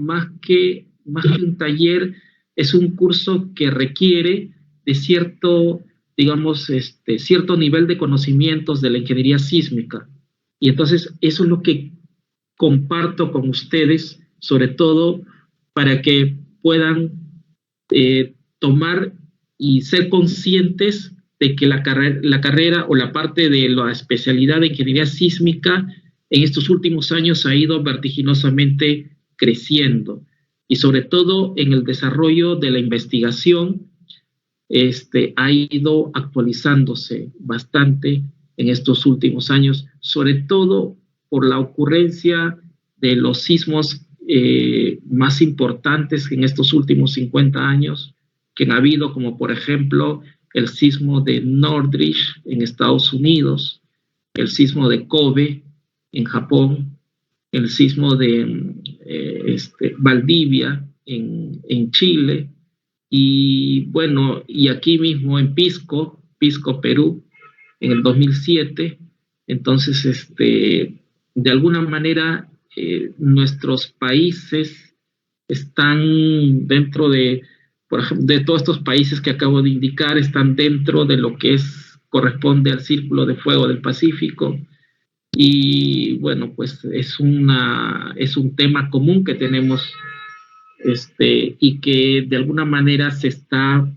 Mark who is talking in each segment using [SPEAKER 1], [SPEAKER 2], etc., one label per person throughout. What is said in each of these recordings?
[SPEAKER 1] más que un taller, es un curso que requiere de cierto, digamos, cierto nivel de conocimientos de la ingeniería sísmica. Y entonces eso es lo que comparto con ustedes, sobre todo para que puedan tomar y ser conscientes de que la carrera o la parte de la especialidad de ingeniería sísmica en estos últimos años ha ido vertiginosamente creciendo, y sobre todo en el desarrollo de la investigación ha ido actualizándose bastante en estos últimos años, sobre todo por la ocurrencia de los sismos más importantes en estos últimos 50 años que han habido, como por ejemplo el sismo de Northridge en Estados Unidos, el sismo de Kobe en Japón, el sismo de Valdivia en Chile, y bueno, y aquí mismo en Pisco, Perú, en el 2007. Entonces, de alguna manera, nuestros países están dentro de, por ejemplo, de todos estos países que acabo de indicar, están dentro de lo que corresponde al Círculo de Fuego del Pacífico. Y bueno, pues es un tema común que tenemos, y que de alguna manera se está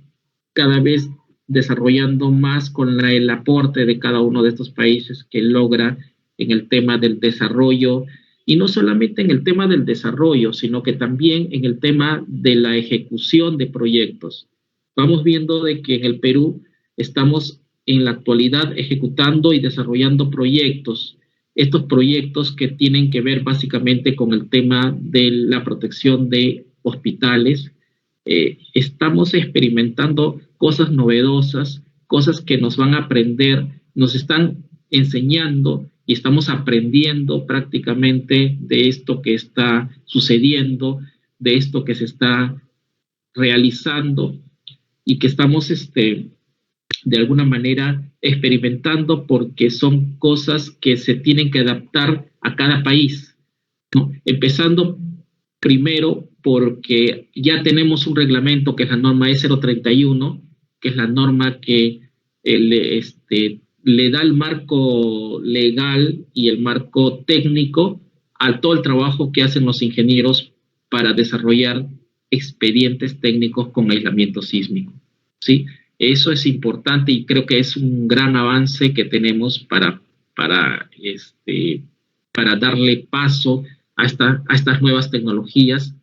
[SPEAKER 1] cada vez desarrollando más con el aporte de cada uno de estos países que logra en el tema del desarrollo, y no solamente en el tema del desarrollo, sino que también en el tema de la ejecución de proyectos. Vamos viendo de que en el Perú estamos en la actualidad ejecutando y desarrollando proyectos, estos proyectos que tienen que ver básicamente con el tema de la protección de hospitales. Estamos experimentando cosas novedosas, cosas que nos van a aprender, nos están enseñando y estamos aprendiendo prácticamente de esto que está sucediendo, de esto que se está realizando, y que estamos de alguna manera experimentando, porque son cosas que se tienen que adaptar a cada país, ¿no? Empezando primero porque ya tenemos un reglamento que es la norma E031, que es la norma que le da el marco legal y el marco técnico a todo el trabajo que hacen los ingenieros para desarrollar expedientes técnicos con aislamiento sísmico, ¿sí? Eso es importante y creo que es un gran avance que tenemos para darle paso a estas nuevas tecnologías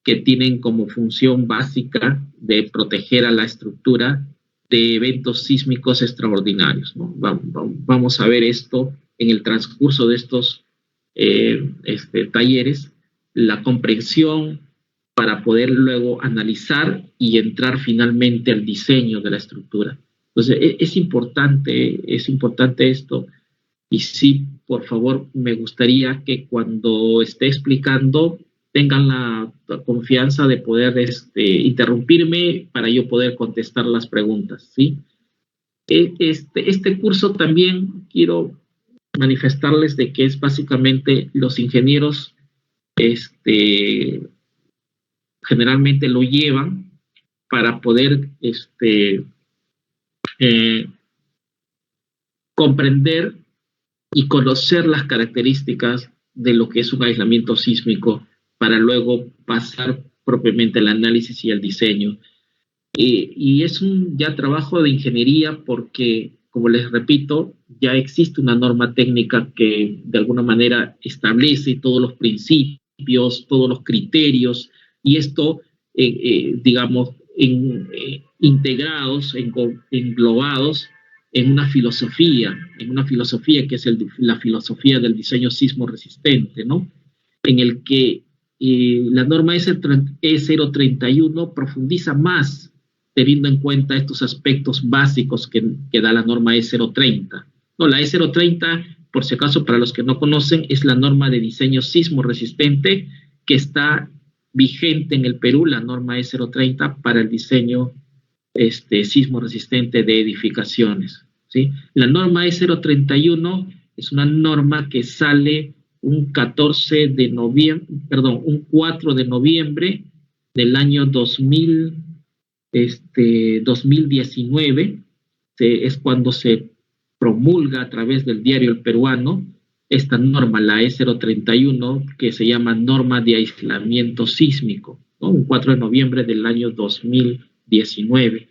[SPEAKER 1] que tienen como función básica de proteger a la estructura de eventos sísmicos extraordinarios, ¿no? Vamos a ver esto en el transcurso de estos talleres, la comprensión para poder luego analizar y entrar finalmente al diseño de la estructura. Entonces, es importante esto. Y sí, por favor, me gustaría que cuando esté explicando tengan la confianza de poder interrumpirme para yo poder contestar las preguntas, ¿sí? Este curso también quiero manifestarles de que es básicamente los ingenieros generalmente lo llevan para poder comprender y conocer las características de lo que es un aislamiento sísmico, para luego pasar propiamente al análisis y al diseño. Y es un ya trabajo de ingeniería porque, como les repito, ya existe una norma técnica que de alguna manera establece todos los principios, todos los criterios, y esto, digamos, integrados, englobados en una filosofía que es la filosofía del diseño sismo resistente, ¿no? En el que la norma E031 profundiza más, teniendo en cuenta estos aspectos básicos que da la norma E030. No, la E030, por si acaso, para los que no conocen, es la norma de diseño sismo resistente que está vigente en el Perú, la norma E030 para el diseño sismo resistente de edificaciones, ¿sí? La norma E031 es una norma que sale un 14 de noviembre, perdón, un 4 de noviembre del año 2019, es cuando se promulga a través del diario El Peruano esta norma, la E031, que se llama norma de aislamiento sísmico, ¿no? Un 4 de noviembre del año 2019.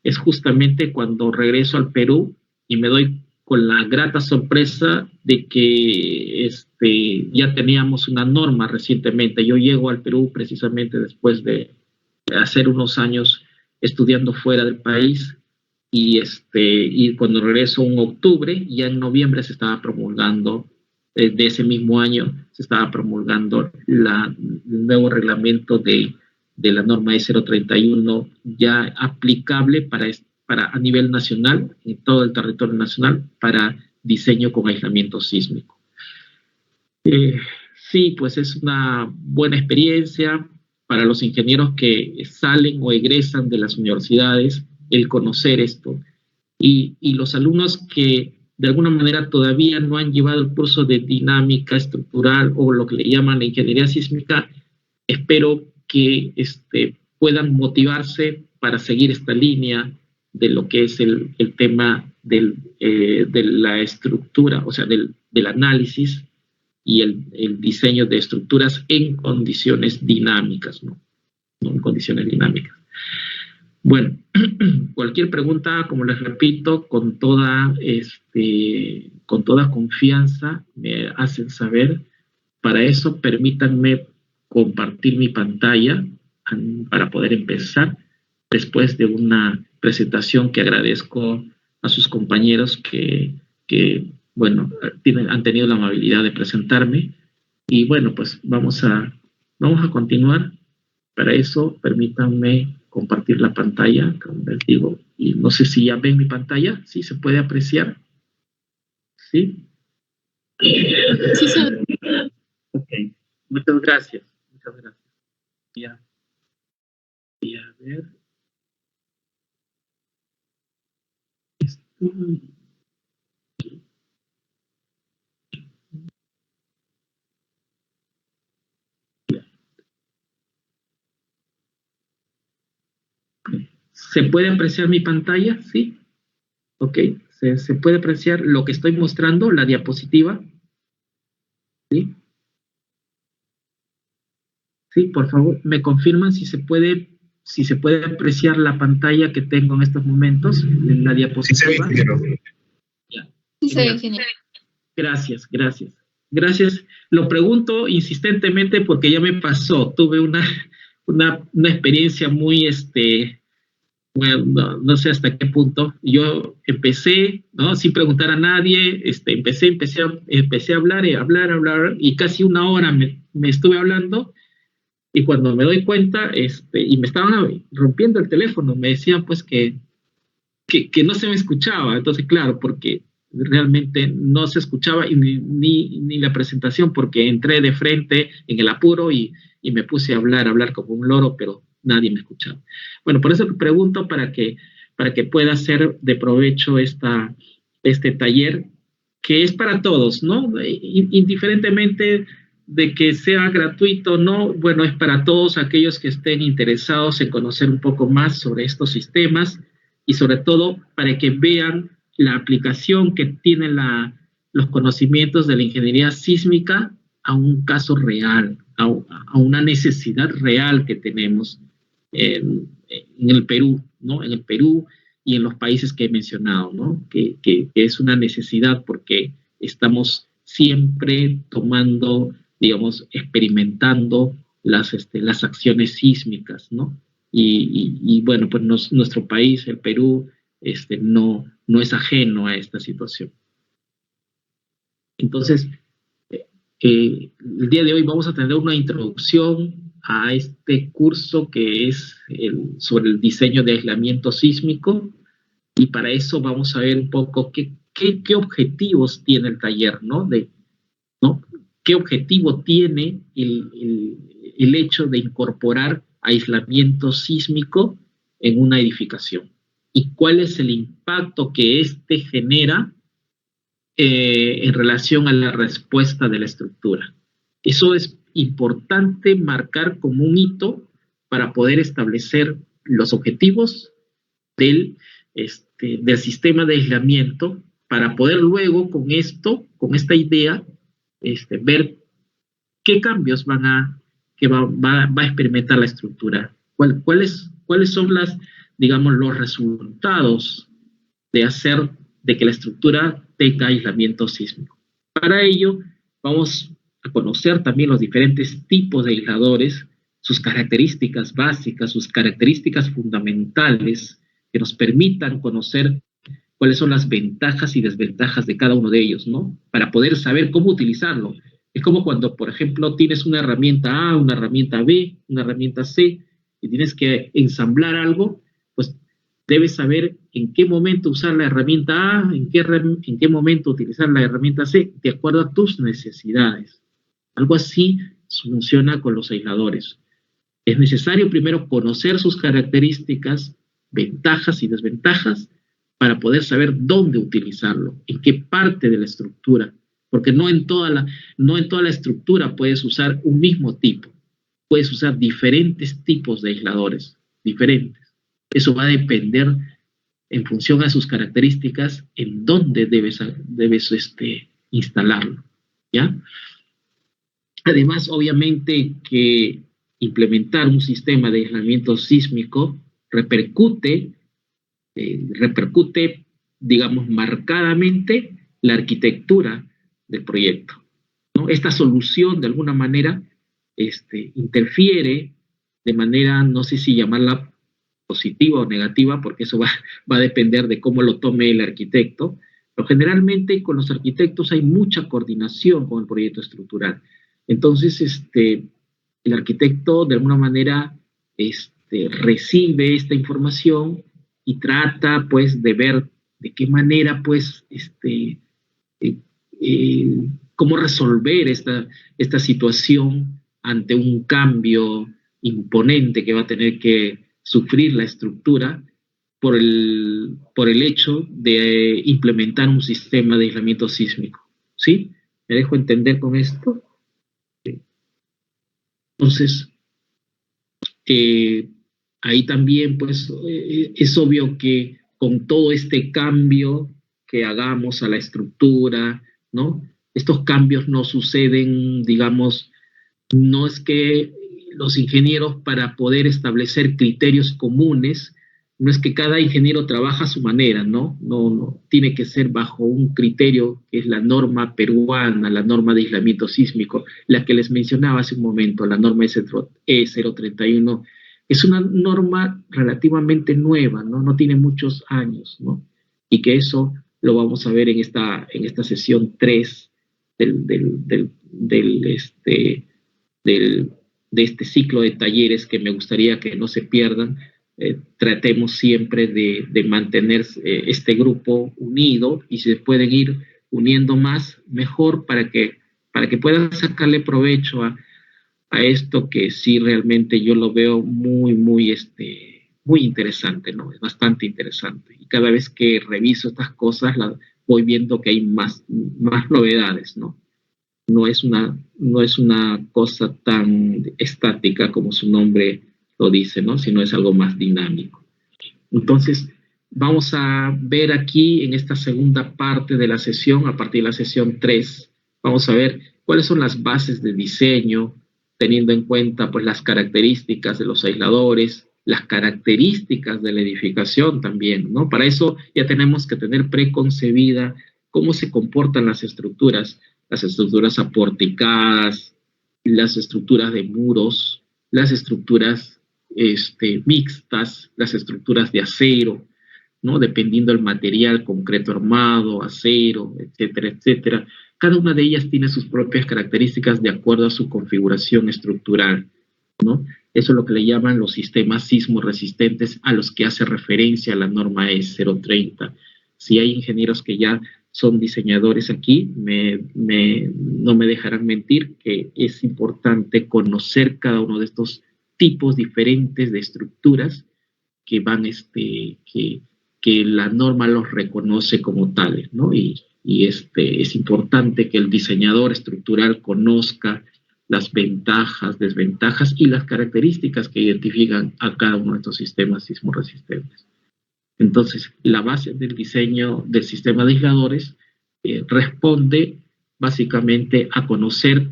[SPEAKER 1] Es justamente cuando regreso al Perú y me doy con la grata sorpresa de que ya teníamos una norma recientemente. Yo llego al Perú precisamente después de hacer unos años estudiando fuera del país y cuando regreso en octubre, ya en noviembre se estaba promulgando, de ese mismo año, se estaba promulgando el nuevo reglamento de la norma E031 ya aplicable para a nivel nacional, en todo el territorio nacional, para diseño con aislamiento sísmico. Sí, pues es una buena experiencia para los ingenieros que salen o egresan de las universidades el conocer esto. Y los alumnos que de alguna manera todavía no han llevado el curso de dinámica estructural o lo que le llaman la ingeniería sísmica, espero que puedan motivarse para seguir esta línea de lo que es el tema de la estructura, o sea, del análisis y el diseño de estructuras en condiciones dinámicas, ¿no? ¿No? En condiciones dinámicas. Bueno, cualquier pregunta, como les repito, con toda confianza me hacen saber. Para eso, permítanme compartir mi pantalla para poder empezar después de una presentación que agradezco a sus compañeros que bueno, han tenido la amabilidad de presentarme. Y bueno, pues vamos a continuar. Para eso, permítanme compartir la pantalla, como les digo. Y no sé si ya ven mi pantalla, ¿sí se puede apreciar? ¿Sí? Sí, se ve. Ok, muchas gracias. Muchas gracias. Voy a ver. ¿Se puede apreciar mi pantalla? Sí. Ok, se puede apreciar lo que estoy mostrando, la diapositiva. ¿Sí? Sí, por favor, me confirman si se puede apreciar la pantalla que tengo en estos momentos, en la diapositiva. Sí, ya. Sí, genial. Gracias, gracias. Gracias. Lo pregunto insistentemente porque ya me pasó. Tuve una experiencia muy, bueno, no sé hasta qué punto. Yo empecé, ¿no? Sin preguntar a nadie, empecé a hablar, y casi una hora me estuve hablando, y cuando me doy cuenta, y me estaban rompiendo el teléfono, me decían pues que no se me escuchaba. Entonces, claro, porque realmente no se escuchaba ni la presentación, porque entré de frente en el apuro y me puse a hablar como un loro, pero nadie me escuchaba. Bueno, por eso te pregunto para que pueda ser de provecho este taller, que es para todos, ¿no? Indiferentemente de que sea gratuito o no, bueno, es para todos aquellos que estén interesados en conocer un poco más sobre estos sistemas, y sobre todo para que vean la aplicación que tienen los conocimientos de la ingeniería sísmica a un caso real, a una necesidad real que tenemos en el Perú, ¿no? En el Perú y en los países que he mencionado, ¿no? Que es una necesidad porque estamos siempre tomando, digamos, experimentando las acciones sísmicas, ¿no? Y bueno, pues nuestro país, el Perú, no es ajeno a esta situación. Entonces, el día de hoy vamos a tener una introducción a este curso que es sobre el diseño de aislamiento sísmico, y para eso vamos a ver un poco qué objetivos tiene el taller, ¿no? ¿no? ¿Qué objetivo tiene el hecho de incorporar aislamiento sísmico en una edificación? ¿Y cuál es el impacto que genera en relación a la respuesta de la estructura. Eso es importante marcar como un hito para poder establecer los objetivos del sistema de aislamiento, para poder luego con esto, con esta idea, ver qué cambios va a experimentar la estructura, cuáles son digamos, los resultados de que la estructura tenga aislamiento sísmico. Para ello, vamos a conocer también los diferentes tipos de aisladores, sus características básicas, sus características fundamentales, que nos permitan conocer cuáles son las ventajas y desventajas de cada uno de ellos, ¿no? Para poder saber cómo utilizarlo. Es como cuando, por ejemplo, tienes una herramienta A, una herramienta B, una herramienta C, y tienes que ensamblar algo, pues debes saber en qué momento usar la herramienta A, en qué momento utilizar la herramienta C, de acuerdo a tus necesidades. Algo así funciona con los aisladores. Es necesario primero conocer sus características, ventajas y desventajas, para poder saber dónde utilizarlo, en qué parte de la estructura, porque no en toda la estructura puedes usar un mismo tipo, puedes usar diferentes tipos de aisladores, diferentes. Eso va a depender en función a sus características en dónde debes instalarlo, ¿ya? Además, obviamente que implementar un sistema de aislamiento sísmico repercute, digamos, marcadamente la arquitectura del proyecto, ¿no? Esta solución, de alguna manera, interfiere de manera, no sé si llamarla positiva o negativa, porque eso va a depender de cómo lo tome el arquitecto, pero generalmente con los arquitectos hay mucha coordinación con el proyecto estructural. Entonces, el arquitecto, de alguna manera, recibe esta información y trata, pues, de ver de qué manera, pues, cómo resolver esta situación ante un cambio imponente que va a tener que sufrir la estructura por el hecho de implementar un sistema de aislamiento sísmico. ¿Sí? ¿Me dejo entender con esto? Entonces, ahí también, pues, es obvio que con todo este cambio que hagamos a la estructura, ¿no? Estos cambios no suceden, digamos, no es que los ingenieros, para poder establecer criterios comunes, no es que cada ingeniero trabaja a su manera, ¿no? No, tiene que ser bajo un criterio que es la norma peruana, la norma de aislamiento sísmico, la que les mencionaba hace un momento, la norma E031, es una norma relativamente nueva, ¿no? No tiene muchos años, ¿no? Y que eso lo vamos a ver en esta sesión 3 de este ciclo de talleres, que me gustaría que no se pierdan. Tratemos siempre de mantener este grupo unido, y si se pueden ir uniendo más, mejor, para que puedan sacarle provecho a esto, que sí realmente yo lo veo muy interesante, ¿no? Es bastante interesante. Y cada vez que reviso estas cosas, voy viendo que hay más novedades, ¿no? No es una cosa tan estática como su nombre lo dice, ¿no? Sino es algo más dinámico. Entonces, vamos a ver aquí en esta segunda parte de la sesión, a partir de la sesión 3, vamos a ver cuáles son las bases de diseño, teniendo en cuenta, pues, las características de los aisladores, las características de la edificación también, ¿no? Para eso ya tenemos que tener preconcebida cómo se comportan las estructuras aporticadas, las estructuras de muros, las estructuras mixtas, las estructuras de acero, ¿no? Dependiendo del material, concreto armado, acero, etcétera, etcétera. Cada una de ellas tiene sus propias características de acuerdo a su configuración estructural, ¿no? Eso es lo que le llaman los sistemas sismo resistentes, a los que hace referencia la norma E030. Si hay ingenieros que ya son diseñadores aquí, no me dejarán mentir que es importante conocer cada uno de estos tipos diferentes de estructuras que la norma los reconoce como tales, ¿no? Y y es importante que el diseñador estructural conozca las ventajas, desventajas y las características que identifican a cada uno de estos sistemas sismoresistentes. Entonces, la base del diseño del sistema de aisladores responde básicamente a conocer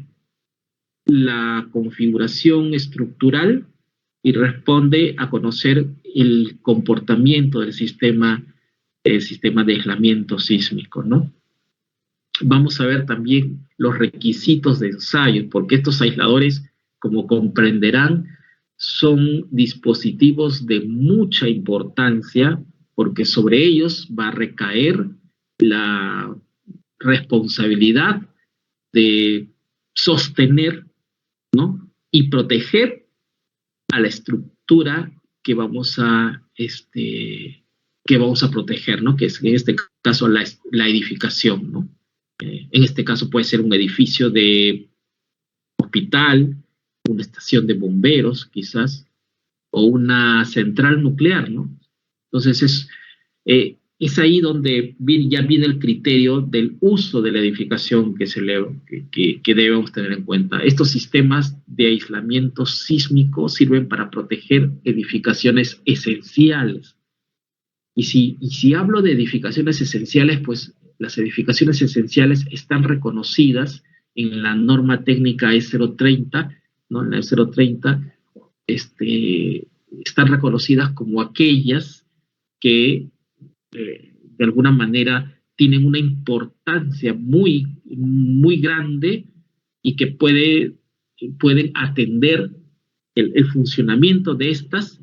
[SPEAKER 1] la configuración estructural y responde a conocer el comportamiento del sistema de aislamiento sísmico, ¿no? Vamos a ver también los requisitos de ensayo, porque estos aisladores, como comprenderán, son dispositivos de mucha importancia, porque sobre ellos va a recaer la responsabilidad de sostener, ¿no?, y proteger a la estructura que vamos a proteger, ¿no?, que es en este caso la edificación, ¿no? En este caso puede ser un edificio de hospital, una estación de bomberos quizás, o una central nuclear, ¿no? Entonces es ahí donde ya viene el criterio del uso de la edificación que debemos tener en cuenta. Estos sistemas de aislamiento sísmico sirven para proteger edificaciones esenciales. Y si hablo de edificaciones esenciales, pues las edificaciones esenciales están reconocidas en la norma técnica E030, ¿no? En la E030 están reconocidas como aquellas que de alguna manera tienen una importancia muy, muy grande y que pueden atender el funcionamiento de estas,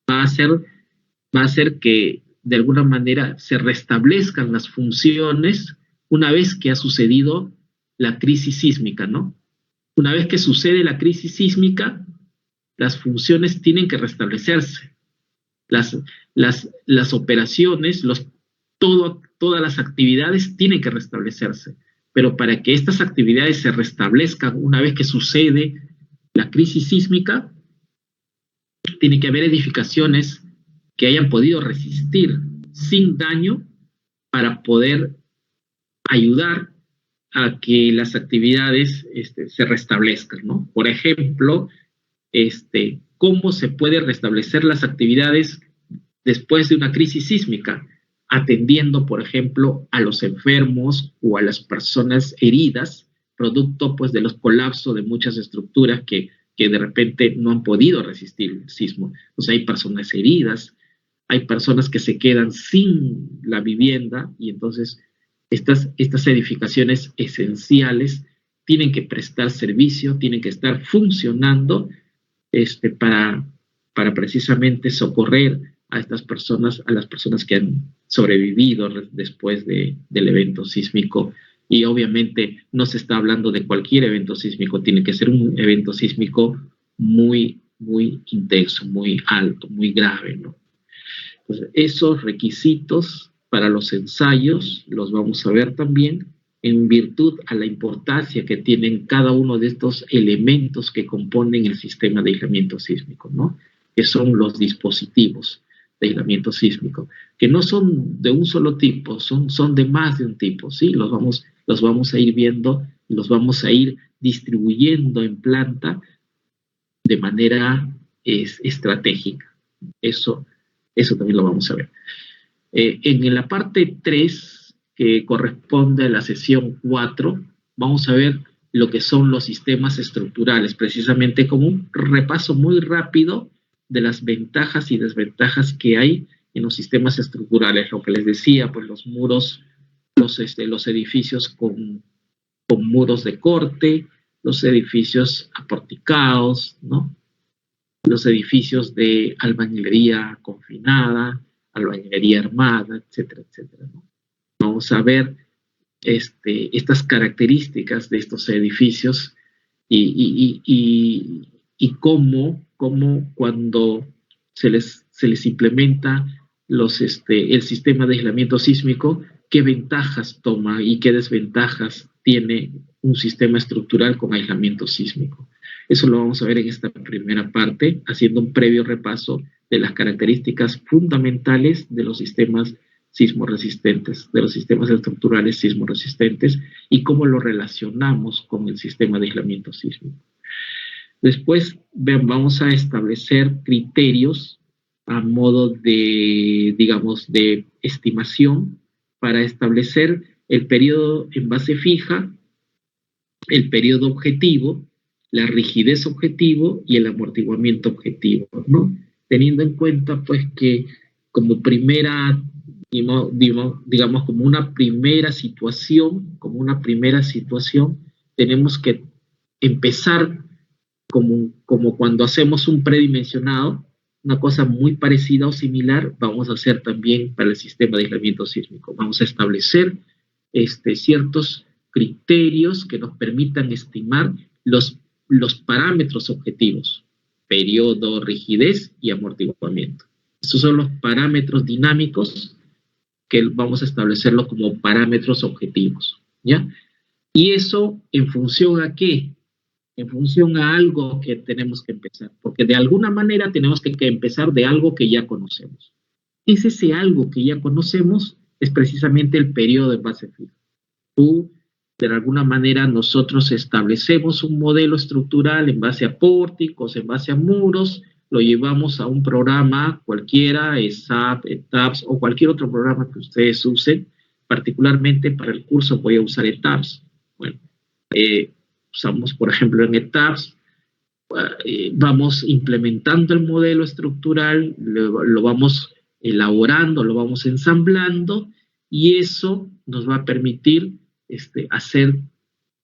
[SPEAKER 1] va a hacer que de alguna manera se restablezcan las funciones una vez que ha sucedido la crisis sísmica, ¿no? Una vez que sucede la crisis sísmica, las funciones tienen que restablecerse. Las operaciones, todas las actividades tienen que restablecerse. Pero para que estas actividades se restablezcan una vez que sucede la crisis sísmica, tiene que haber edificaciones que hayan podido resistir sin daño para poder ayudar a que las actividades se restablezcan, ¿no? Por ejemplo, ¿cómo se puede restablecer las actividades después de una crisis sísmica? Atendiendo, por ejemplo, a los enfermos o a las personas heridas, producto pues de los colapsos de muchas estructuras que de repente no han podido resistir el sismo. Entonces hay personas heridas, hay personas que se quedan sin la vivienda y entonces estas edificaciones esenciales tienen que prestar servicio, tienen que estar funcionando para precisamente socorrer a estas personas, a las personas que han sobrevivido después del evento sísmico. Y obviamente no se está hablando de cualquier evento sísmico, tiene que ser un evento sísmico muy, muy intenso, muy alto, muy grave, ¿no? Entonces, esos requisitos para los ensayos los vamos a ver también en virtud a la importancia que tienen cada uno de estos elementos que componen el sistema de aislamiento sísmico, ¿no? Que son los dispositivos de aislamiento sísmico, que no son de un solo tipo, son de más de un tipo, ¿sí? Los vamos a ir viendo, los vamos a ir distribuyendo en planta de manera estratégica. Eso también lo vamos a ver. En la parte 3, que corresponde a la sesión 4, vamos a ver lo que son los sistemas estructurales, precisamente como un repaso muy rápido de las ventajas y desventajas que hay en los sistemas estructurales. Lo que les decía, pues los muros, los edificios con muros de corte, los edificios aporticados, ¿no? Los edificios de albañilería confinada, albañilería armada, etcétera, etcétera, ¿no? Vamos a ver estas características de estos edificios y cómo cuando se les implementa el sistema de aislamiento sísmico, qué ventajas toma y qué desventajas tiene un sistema estructural con aislamiento sísmico. Eso lo vamos a ver en esta primera parte, haciendo un previo repaso de las características fundamentales de los sistemas sismoresistentes, de los sistemas estructurales sismoresistentes y cómo lo relacionamos con el sistema de aislamiento sísmico. Después vamos a establecer criterios a modo de, digamos, de estimación para establecer el periodo en base fija, el periodo objetivo, la rigidez objetivo y el amortiguamiento objetivo, ¿no? Teniendo en cuenta, pues, que como primera, digamos, como una primera situación, tenemos que empezar como cuando hacemos un predimensionado, una cosa muy parecida o similar, vamos a hacer también para el sistema de aislamiento sísmico. Vamos a establecer ciertos criterios que nos permitan estimar los parámetros objetivos: periodo, rigidez y amortiguamiento. Estos son los parámetros dinámicos que vamos a establecerlos como parámetros objetivos, ¿ya? Y eso, ¿en función a qué? En función a algo que tenemos que empezar, porque de alguna manera tenemos que empezar de algo que ya conocemos. Ese algo que ya conocemos es precisamente el periodo en base fija. De alguna manera nosotros establecemos un modelo estructural en base a pórticos, en base a muros, lo llevamos a un programa cualquiera, ESAP, ETAPS o cualquier otro programa que ustedes usen. Particularmente para el curso voy a usar ETAPS. Bueno, usamos, por ejemplo, en ETAPS, vamos implementando el modelo estructural, lo vamos elaborando, lo vamos ensamblando, y eso nos va a permitir hacer,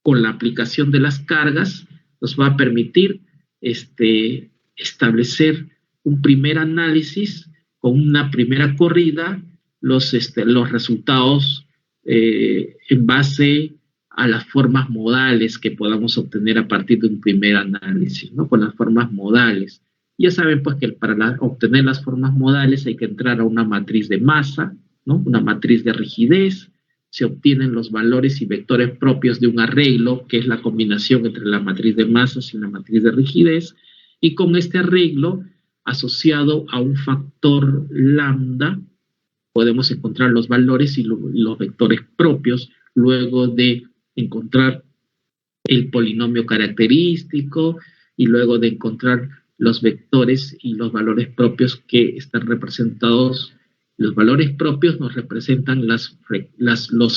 [SPEAKER 1] con la aplicación de las cargas, nos va a permitir establecer un primer análisis con una primera corrida, los resultados en base a las formas modales que podamos obtener a partir de un primer análisis, ¿no? Con las formas modales. Ya saben, pues, que para obtener las formas modales hay que entrar a una matriz de masa, ¿no? Una matriz de rigidez. Se obtienen los valores y vectores propios de un arreglo, que es la combinación entre la matriz de masas y la matriz de rigidez, y con este arreglo, asociado a un factor lambda, podemos encontrar los valores y los vectores propios, luego de encontrar el polinomio característico y luego de encontrar los vectores y los valores propios que están representados. Los valores propios nos representan los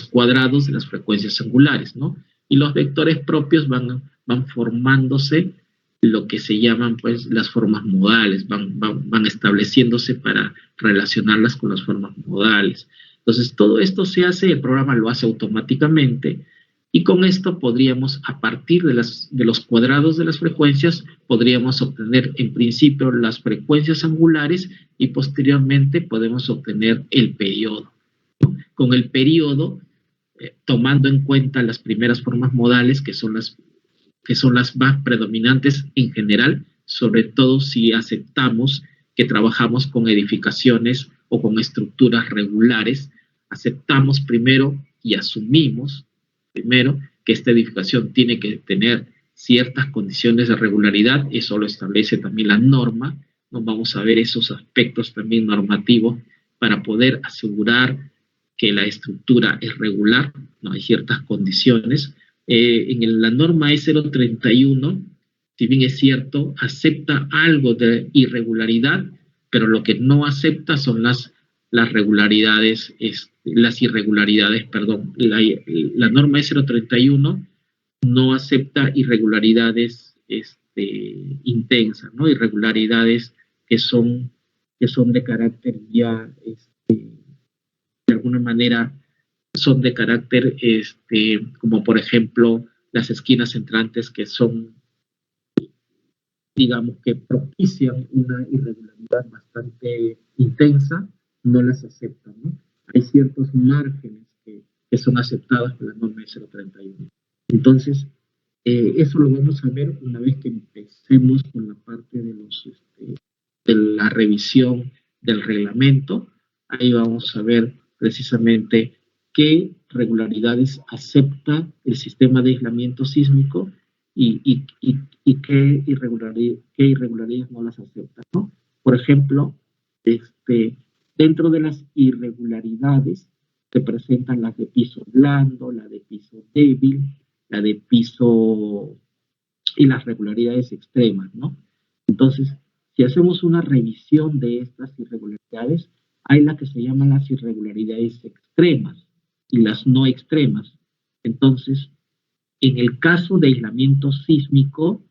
[SPEAKER 1] cuadrados de las frecuencias angulares, ¿no? Y los vectores propios van formándose lo que se llaman, pues, las formas modales, van estableciéndose para relacionarlas con las formas modales. Entonces, todo esto se hace, el programa lo hace automáticamente, y con esto podríamos, a partir de los cuadrados de las frecuencias, podríamos obtener en principio las frecuencias angulares y posteriormente podemos obtener el periodo, ¿no? Con el periodo, tomando en cuenta las primeras formas modales, que son las más predominantes en general, sobre todo si aceptamos que trabajamos con edificaciones o con estructuras regulares, aceptamos primero y asumimos primero que esta edificación tiene que tener ciertas condiciones de regularidad. Eso lo establece también la norma. Nos vamos a ver esos aspectos también normativos para poder asegurar que la estructura es regular, ¿no? Hay ciertas condiciones. En la norma E031, si bien es cierto, acepta algo de irregularidad, pero lo que no acepta son las irregularidades. La norma E031 no acepta irregularidades intensas, ¿no? Irregularidades que son de carácter ya, de alguna manera, son de carácter, como por ejemplo las esquinas entrantes, que son, digamos, que propician una irregularidad bastante intensa, no las aceptan, ¿no? Hay ciertos márgenes que son aceptados por la norma E031. Entonces, eso lo vamos a ver una vez que empecemos con la parte de la revisión del reglamento. Ahí vamos a ver precisamente qué regularidades acepta el sistema de aislamiento sísmico y qué irregularidades no las acepta, ¿no? Por ejemplo, Dentro de las irregularidades se presentan las de piso blando, la de piso débil, la de piso y las regularidades extremas, ¿no? Entonces, si hacemos una revisión de estas irregularidades, hay las que se llaman las irregularidades extremas y las no extremas. Entonces, en el caso de aislamiento sísmico,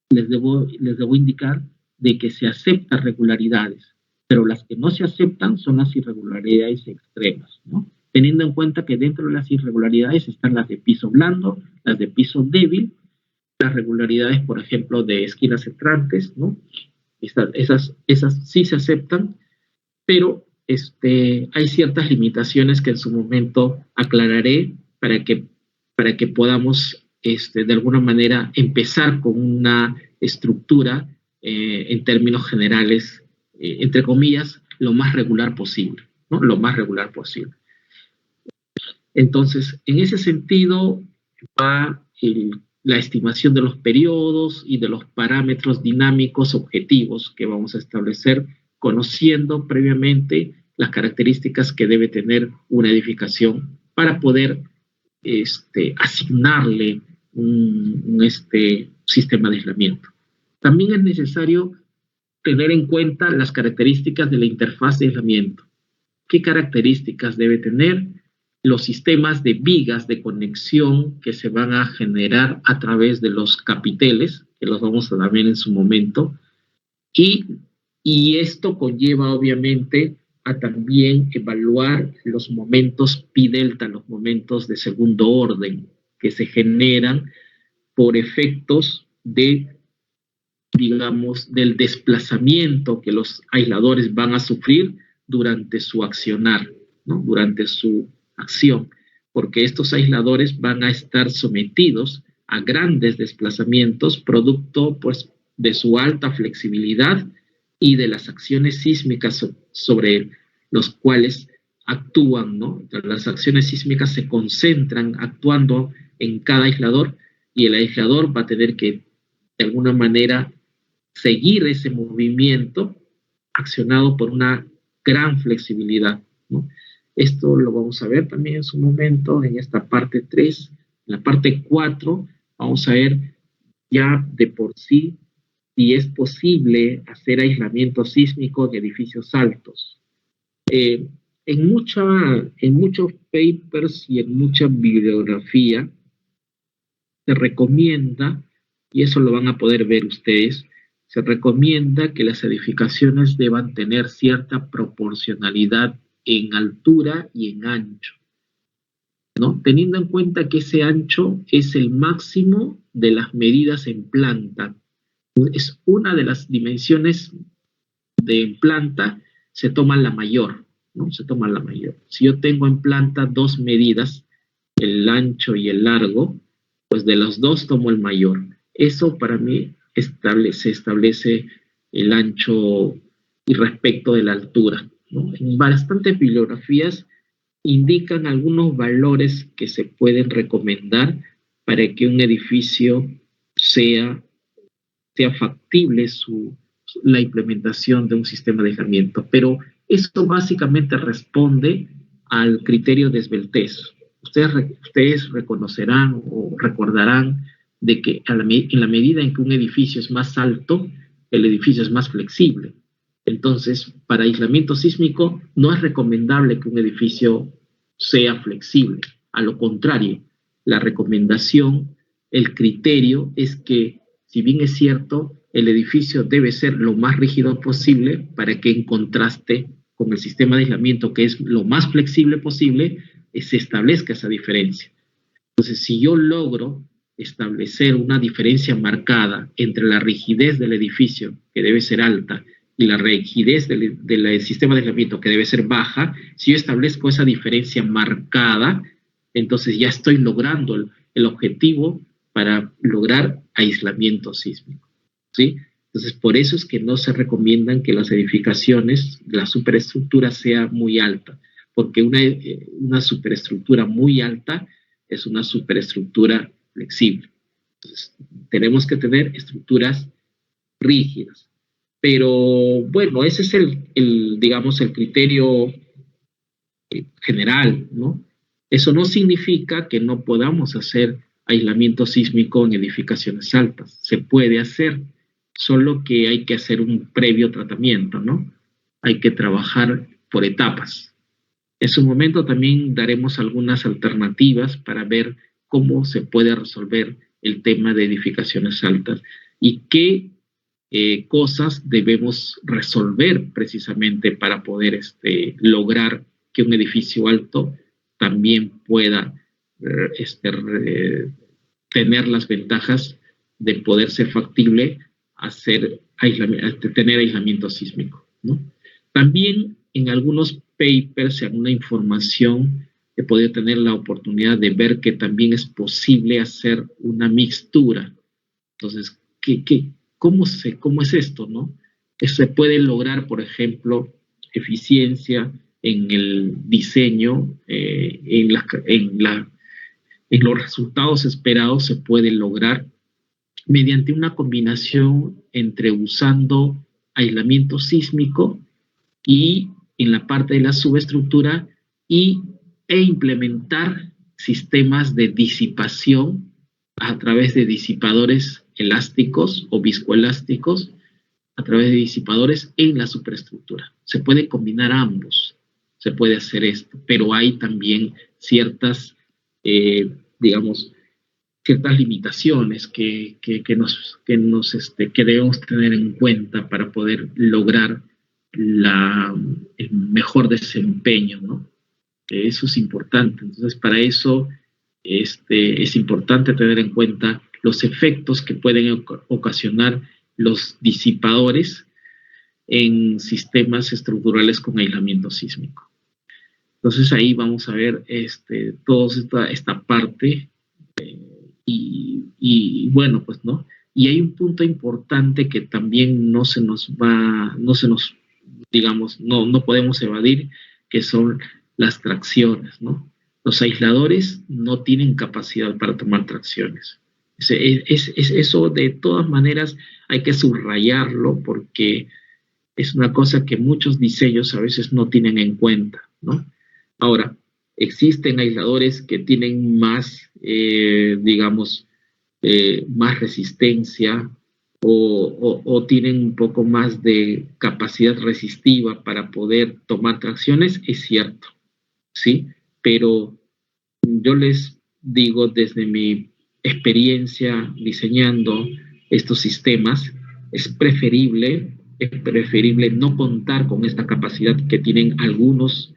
[SPEAKER 1] les debo indicar de que se aceptan regularidades, pero las que no se aceptan son las irregularidades extremas, ¿no? Teniendo en cuenta que dentro de las irregularidades están las de piso blando, las de piso débil, las regularidades, por ejemplo, de esquinas entrantes, ¿no? Esas sí se aceptan, pero hay ciertas limitaciones que en su momento aclararé para que podamos de alguna manera empezar con una estructura en términos generales, entre comillas, lo más regular posible, ¿no? Lo más regular posible. Entonces, en ese sentido va la estimación de los periodos y de los parámetros dinámicos objetivos que vamos a establecer conociendo previamente las características que debe tener una edificación para poder asignarle un sistema de aislamiento. También es necesario tener en cuenta las características de la interfaz de aislamiento. ¿Qué características debe tener? Los sistemas de vigas de conexión que se van a generar a través de los capiteles, que los vamos a ver en su momento, y esto conlleva obviamente a también evaluar los momentos pi delta, los momentos de segundo orden, que se generan por efectos de, digamos, del desplazamiento que los aisladores van a sufrir durante su accionar, ¿no? Durante su acción, porque estos aisladores van a estar sometidos a grandes desplazamientos producto pues, de su alta flexibilidad y de las acciones sísmicas sobre los cuales actúan, ¿no? Las acciones sísmicas se concentran actuando en cada aislador y el aislador va a tener que, de alguna manera, seguir ese movimiento accionado por una gran flexibilidad, ¿no? Esto lo vamos a ver también en su momento en esta parte 3. En la parte 4 vamos a ver ya de por sí si es posible hacer aislamiento sísmico de edificios altos. En muchos papers y en mucha bibliografía se recomienda, y eso lo van a poder ver ustedes, se recomienda que las edificaciones deban tener cierta proporcionalidad en altura y en ancho, ¿no? Teniendo en cuenta que ese ancho es el máximo de las medidas en planta. Es una de las dimensiones de planta, se toma la mayor, ¿no? Se toma la mayor. Si yo tengo en planta dos medidas, el ancho y el largo, pues de los dos tomo el mayor. Eso para mí se establece el ancho y respecto de la altura, ¿no? En bastantes bibliografías indican algunos valores que se pueden recomendar para que un edificio sea factible la implementación de un sistema de aislamiento. Pero esto básicamente responde al criterio de esbeltez. Ustedes reconocerán o recordarán de que en la medida en que un edificio es más alto, el edificio es más flexible. Entonces, para aislamiento sísmico no es recomendable que un edificio sea flexible. A lo contrario, la recomendación, el criterio es que, si bien es cierto, el edificio debe ser lo más rígido posible para que en contraste con el sistema de aislamiento, que es lo más flexible posible, se establezca esa diferencia. Entonces, si yo logro establecer una diferencia marcada entre la rigidez del edificio, que debe ser alta, y la rigidez del sistema de aislamiento, que debe ser baja, si yo establezco esa diferencia marcada, entonces ya estoy logrando el objetivo para lograr aislamiento sísmico, ¿sí? Entonces, por eso es que no se recomiendan que las edificaciones, la superestructura sea muy alta, porque una superestructura muy alta es una superestructura flexible. Entonces, tenemos que tener estructuras rígidas. Pero bueno, ese es digamos, el criterio general, ¿no? Eso no significa que no podamos hacer aislamiento sísmico en edificaciones altas. Se puede hacer, solo que hay que hacer un previo tratamiento, ¿no? Hay que trabajar por etapas. En su momento también daremos algunas alternativas para ver cómo se puede resolver el tema de edificaciones altas y qué cosas debemos resolver precisamente para poder lograr que un edificio alto también pueda tener las ventajas de poder ser factible tener aislamiento sísmico, ¿no? También en algunos papers, en una información, he podido tener la oportunidad de ver que también es posible hacer una mixtura. Entonces, ¿cómo es esto, no? Que se puede lograr, por ejemplo, eficiencia en el diseño, en los resultados esperados se puede lograr mediante una combinación entre usando aislamiento sísmico y en la parte de la subestructura e implementar sistemas de disipación a través de disipadores elásticos o viscoelásticos, a través de disipadores en la superestructura. Se puede combinar ambos, se puede hacer esto, pero hay también ciertas, digamos, ciertas limitaciones que debemos tener en cuenta para poder lograr el mejor desempeño, ¿no? Eso es importante. Entonces, para eso es importante tener en cuenta los efectos que pueden ocasionar los disipadores en sistemas estructurales con aislamiento sísmico. Entonces ahí vamos a ver toda esta parte y bueno, pues no. Y hay un punto importante que también digamos, no podemos evadir, que son las tracciones, ¿no? Los aisladores no tienen capacidad para tomar tracciones. Eso de todas maneras hay que subrayarlo porque es una cosa que muchos diseños a veces no tienen en cuenta, ¿no? Ahora, existen aisladores que tienen más, digamos, más resistencia o tienen un poco más de capacidad resistiva para poder tomar tracciones, es cierto, ¿sí? Pero yo les digo desde mi experiencia diseñando estos sistemas, es preferible no contar con esta capacidad que tienen algunos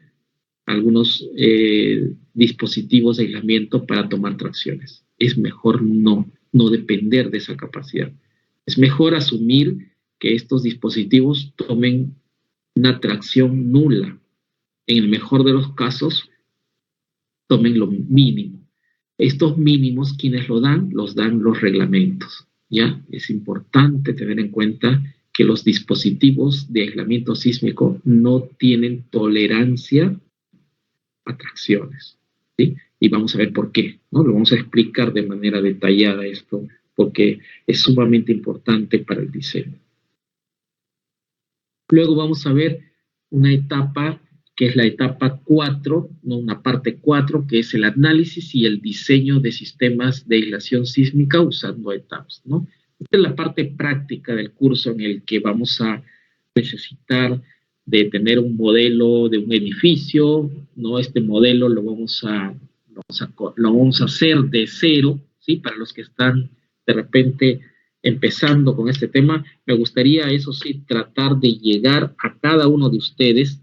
[SPEAKER 1] dispositivos de aislamiento para tomar tracciones. Es mejor no depender de esa capacidad. Es mejor asumir que estos dispositivos tomen una tracción nula. En el mejor de los casos, tomen lo mínimo. Estos mínimos, ¿quiénes lo dan? Los dan los reglamentos, ¿ya? Es importante tener en cuenta que los dispositivos de aislamiento sísmico no tienen tolerancia a tracciones, ¿sí? Y vamos a ver por qué, ¿no? Lo vamos a explicar de manera detallada esto, porque es sumamente importante para el diseño. Luego vamos a ver una etapa que es la etapa 4, ¿no? Una parte 4, que es el análisis y el diseño de sistemas de aislación sísmica usando etapas, ¿no? Esta es la parte práctica del curso en el que vamos a necesitar de tener un modelo de un edificio, ¿no? Este modelo lo vamos a hacer de cero, ¿sí? Para los que están de repente empezando con este tema, me gustaría, eso sí, tratar de llegar a cada uno de ustedes.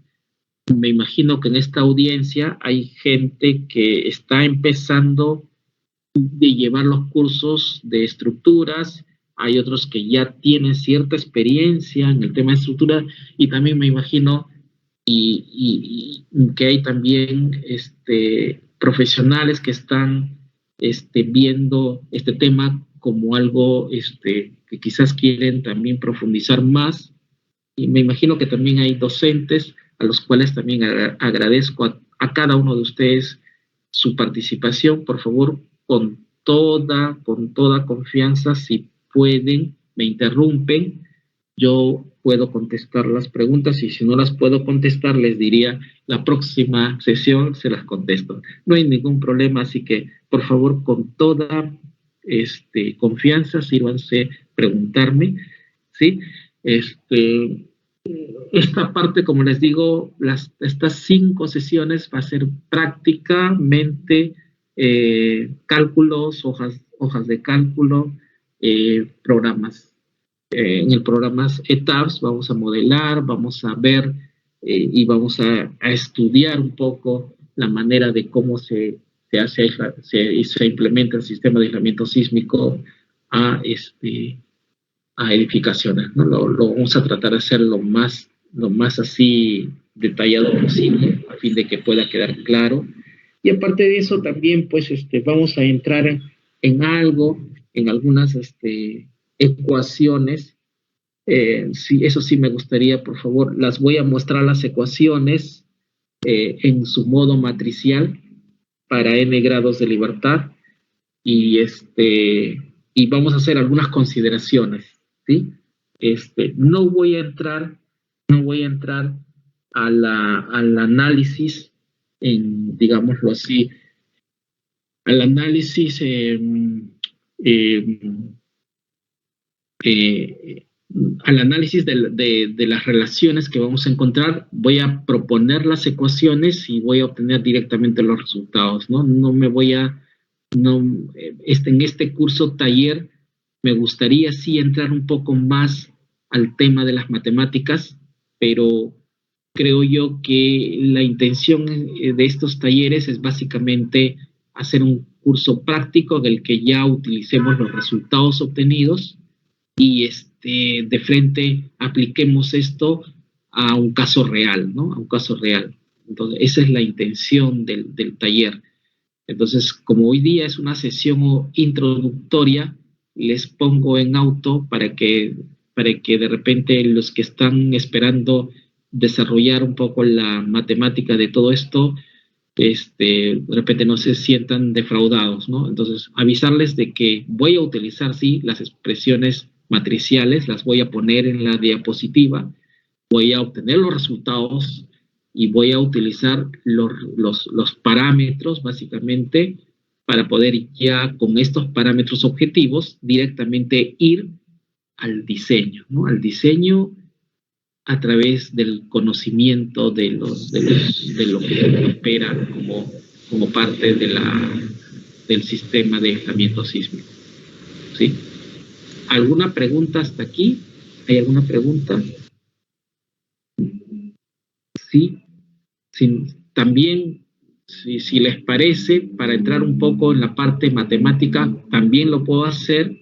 [SPEAKER 1] Me imagino que en esta audiencia hay gente que está empezando de llevar los cursos de estructuras, hay otros que ya tienen cierta experiencia en el tema de estructura y también me imagino que hay también profesionales que están viendo este tema como algo que quizás quieren también profundizar más, y me imagino que también hay docentes a los cuales también agradezco a cada uno de ustedes su participación. Por favor, con toda confianza, si pueden, me interrumpen. Yo puedo contestar las preguntas, y si no las puedo contestar, les diría la próxima sesión se las contesto. No hay ningún problema, así que por favor, con toda confianza, sírvanse preguntarme, ¿sí? Esta parte, como les digo, estas 5 sesiones va a ser prácticamente cálculos, hojas de cálculo, programas. En el programa ETABS vamos a modelar, vamos a ver y vamos a estudiar un poco la manera de cómo se implementa el sistema de aislamiento sísmico a edificaciones, ¿no? Lo vamos a tratar de hacer lo más así detallado posible, a fin de que pueda quedar claro. Y aparte de eso también, pues, vamos a entrar en algunas ecuaciones. Sí, eso sí me gustaría, por favor, las voy a mostrar las ecuaciones en su modo matricial para n grados de libertad, y vamos a hacer algunas consideraciones, ¿sí? No voy a entrar al análisis, digámoslo así, al análisis de las relaciones que vamos a encontrar. Voy a proponer las ecuaciones y voy a obtener directamente los resultados, ¿no? En este curso taller me gustaría sí entrar un poco más al tema de las matemáticas, pero creo yo que la intención de estos talleres es básicamente hacer un curso práctico en el que ya utilicemos los resultados obtenidos y de frente apliquemos esto a un caso real, ¿no? A un caso real. Entonces, esa es la intención del taller. Entonces, como hoy día es una sesión introductoria, les pongo en auto para que de repente los que están esperando desarrollar un poco la matemática de todo esto, de repente no se sientan defraudados, ¿no? Entonces, avisarles de que voy a utilizar, sí, las expresiones matriciales, las voy a poner en la diapositiva, voy a obtener los resultados y voy a utilizar los parámetros, básicamente, para poder ya con estos parámetros objetivos directamente ir al diseño, ¿no? Al diseño a través del conocimiento de lo que opera como parte del sistema de aislamiento sísmico, ¿sí? ¿Alguna pregunta hasta aquí? ¿Hay alguna pregunta? Sí. También, si les parece, para entrar un poco en la parte matemática, también lo puedo hacer,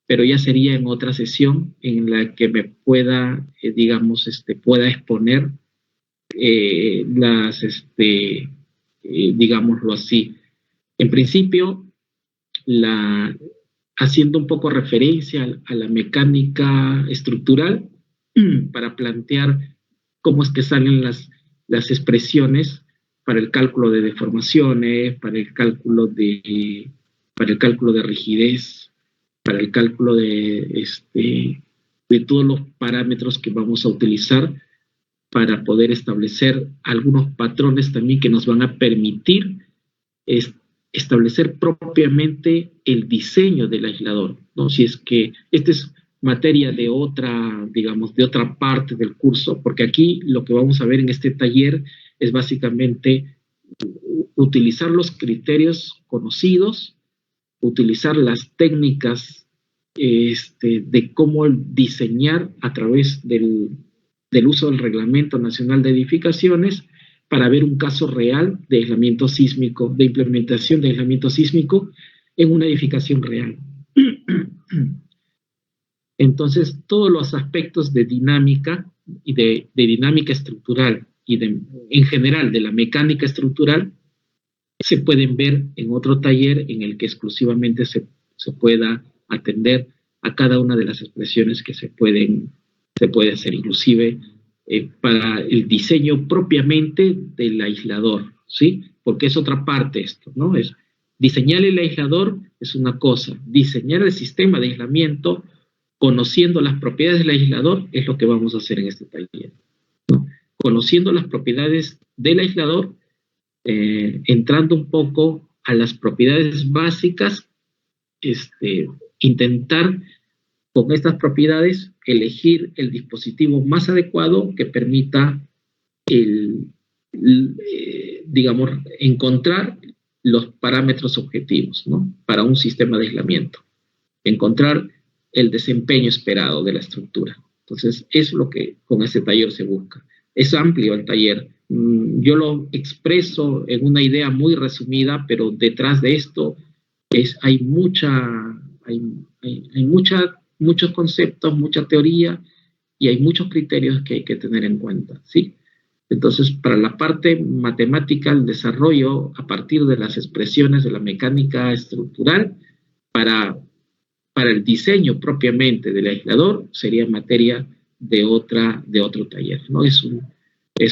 [SPEAKER 1] pero ya sería en otra sesión en la que me pueda, pueda exponer digámoslo así. En principio, haciendo un poco referencia a la mecánica estructural, para plantear cómo es que salen las expresiones para el cálculo de deformaciones, para el cálculo de rigidez, para el cálculo de todos los parámetros que vamos a utilizar para poder establecer algunos patrones también que nos van a permitir establecer propiamente el diseño del aislador, ¿no? Si es que esta es materia de otra parte del curso, porque aquí lo que vamos a ver en este taller es básicamente utilizar los criterios conocidos, utilizar las técnicas de cómo diseñar a través del uso del Reglamento Nacional de Edificaciones para ver un caso real de aislamiento sísmico, de implementación de aislamiento sísmico en una edificación real. Entonces, todos los aspectos de dinámica y de dinámica estructural y en general de la mecánica estructural se pueden ver en otro taller en el que exclusivamente se pueda atender a cada una de las expresiones que se puede hacer, inclusive para el diseño propiamente del aislador, ¿sí? Porque es otra parte esto, ¿no? Es diseñar el aislador es una cosa, diseñar el sistema de aislamiento conociendo las propiedades del aislador es lo que vamos a hacer en este taller, ¿no? Conociendo las propiedades del aislador, entrando un poco a las propiedades básicas, intentar con estas propiedades elegir el dispositivo más adecuado que permita digamos, encontrar los parámetros objetivos, ¿no? Para un sistema de aislamiento, encontrar el desempeño esperado de la estructura. Entonces, es lo que con este taller se busca. Es amplio el taller. Yo lo expreso en una idea muy resumida, pero detrás de esto hay muchos conceptos, mucha teoría, y hay muchos criterios que hay que tener en cuenta, ¿sí? Entonces, para la parte matemática, el desarrollo a partir de las expresiones de la mecánica estructural, para el diseño propiamente del aislador, sería materia de otro taller, ¿no? Es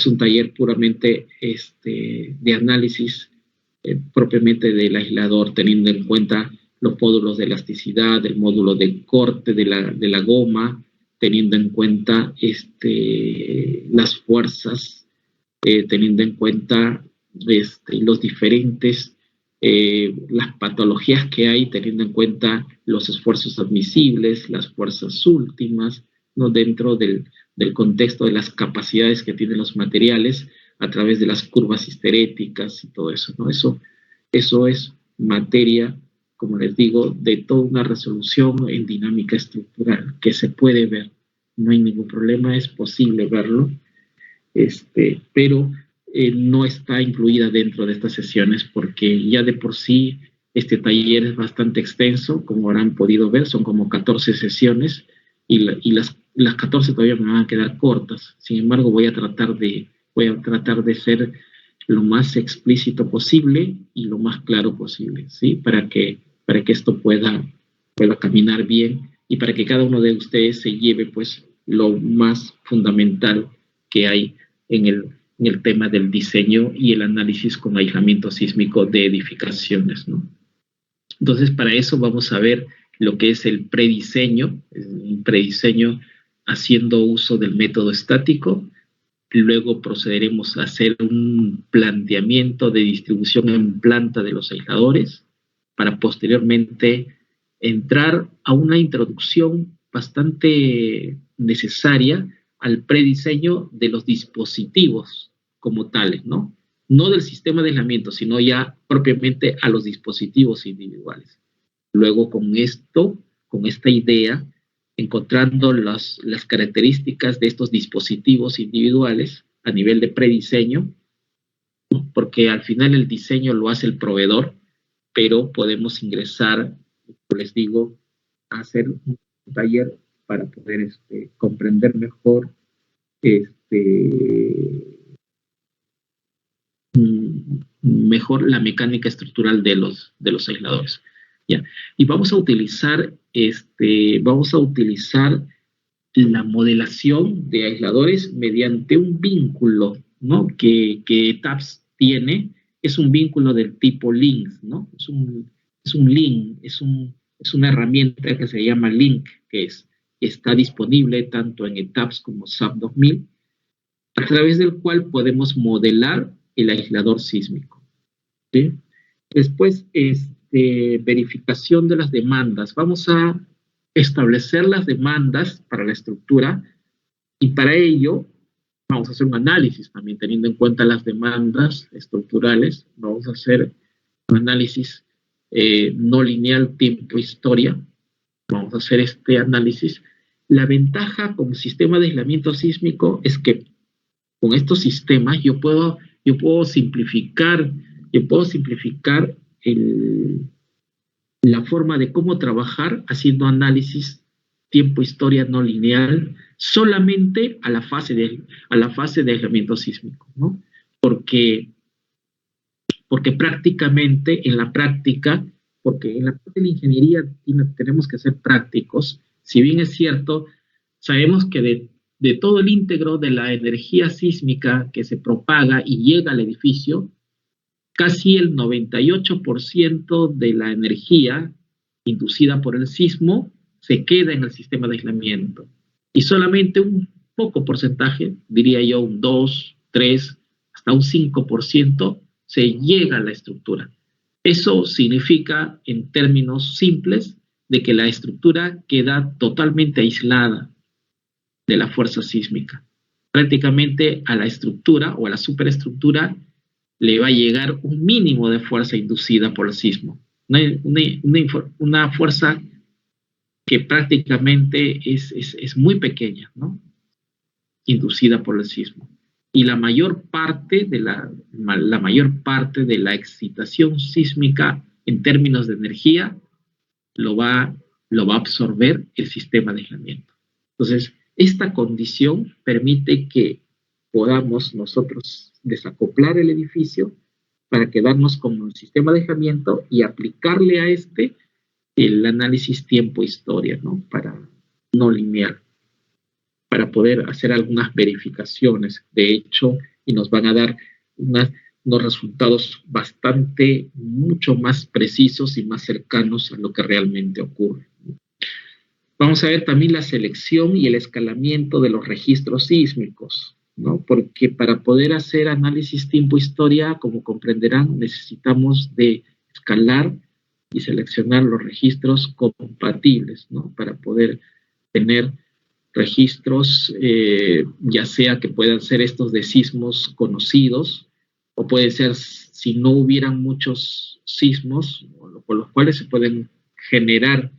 [SPEAKER 1] un taller puramente de análisis propiamente del aislador, teniendo en cuenta los módulos de elasticidad, el módulo de corte de la goma, teniendo en cuenta las fuerzas, teniendo en cuenta los diferentes, las patologías que hay, teniendo en cuenta los esfuerzos admisibles, las fuerzas últimas, ¿no? Dentro del contexto de las capacidades que tienen los materiales a través de las curvas histeréticas y todo eso, ¿no? Eso es materia, como les digo, de toda una resolución en dinámica estructural que se puede ver. No hay ningún problema, es posible verlo, pero no está incluida dentro de estas sesiones porque ya de por sí este taller es bastante extenso, como habrán podido ver, son como 14 sesiones y las 14 todavía me van a quedar cortas. Sin embargo, voy a tratar de ser lo más explícito posible y lo más claro posible, ¿sí? Para que esto pueda caminar bien y para que cada uno de ustedes se lleve pues lo más fundamental que hay en el tema del diseño y el análisis con aislamiento sísmico de edificaciones, ¿no? Entonces, para eso vamos a ver lo que es el prediseño haciendo uso del método estático. Luego procederemos a hacer un planteamiento de distribución en planta de los aisladores para posteriormente entrar a una introducción bastante necesaria al prediseño de los dispositivos como tales, ¿no? No del sistema de aislamiento, sino ya propiamente a los dispositivos individuales. Luego con esta idea, encontrando las características de estos dispositivos individuales a nivel de prediseño, porque al final el diseño lo hace el proveedor, pero podemos ingresar, como les digo, a hacer un taller para poder comprender mejor mejor la mecánica estructural de los aisladores. ¿Ya? Y vamos a utilizar la modelación de aisladores mediante un vínculo, ¿no? que TAPS tiene. Es un vínculo del tipo LINX, ¿no? Es un link, es una herramienta que se llama LINQ, que está disponible tanto en ETAPS como SAP 2000, a través del cual podemos modelar el aislador sísmico, ¿sí? Después, verificación de las demandas. Vamos a establecer las demandas para la estructura y para ello vamos a hacer un análisis también teniendo en cuenta las demandas estructurales. Vamos a hacer un análisis no lineal tiempo-historia. Vamos a hacer este análisis. La ventaja con el sistema de aislamiento sísmico es que con estos sistemas yo puedo simplificar la forma de cómo trabajar haciendo análisis tiempo-historia no lineal solamente a la fase de aislamiento sísmico, ¿no? Porque prácticamente en la práctica, porque en la parte de la ingeniería tenemos que ser prácticos, si bien es cierto, sabemos que de todo el íntegro de la energía sísmica que se propaga y llega al edificio, casi el 98% de la energía inducida por el sismo se queda en el sistema de aislamiento. Y solamente un poco porcentaje, diría yo un 2, 3, hasta un 5%, se llega a la estructura. Eso significa, en términos simples, de que la estructura queda totalmente aislada de la fuerza sísmica. Prácticamente a la estructura o a la superestructura le va a llegar un mínimo de fuerza inducida por el sismo. Una fuerza que prácticamente es muy pequeña, ¿no? Inducida por el sismo. Y la mayor parte de la excitación sísmica en términos de energía lo va a absorber el sistema de aislamiento. Entonces, esta condición permite que podamos nosotros desacoplar el edificio para quedarnos con el sistema de aislamiento y aplicarle a este el análisis tiempo-historia, ¿no? Para no lineal, para poder hacer algunas verificaciones, de hecho, y nos van a dar unos resultados mucho más precisos y más cercanos a lo que realmente ocurre. Vamos a ver también la selección y el escalamiento de los registros sísmicos, ¿no? Porque para poder hacer análisis tiempo-historia, como comprenderán, necesitamos de escalar y seleccionar los registros compatibles, ¿no? Para poder tener registros, ya sea que puedan ser estos de sismos conocidos, o puede ser si no hubieran muchos sismos, por los cuales se pueden generar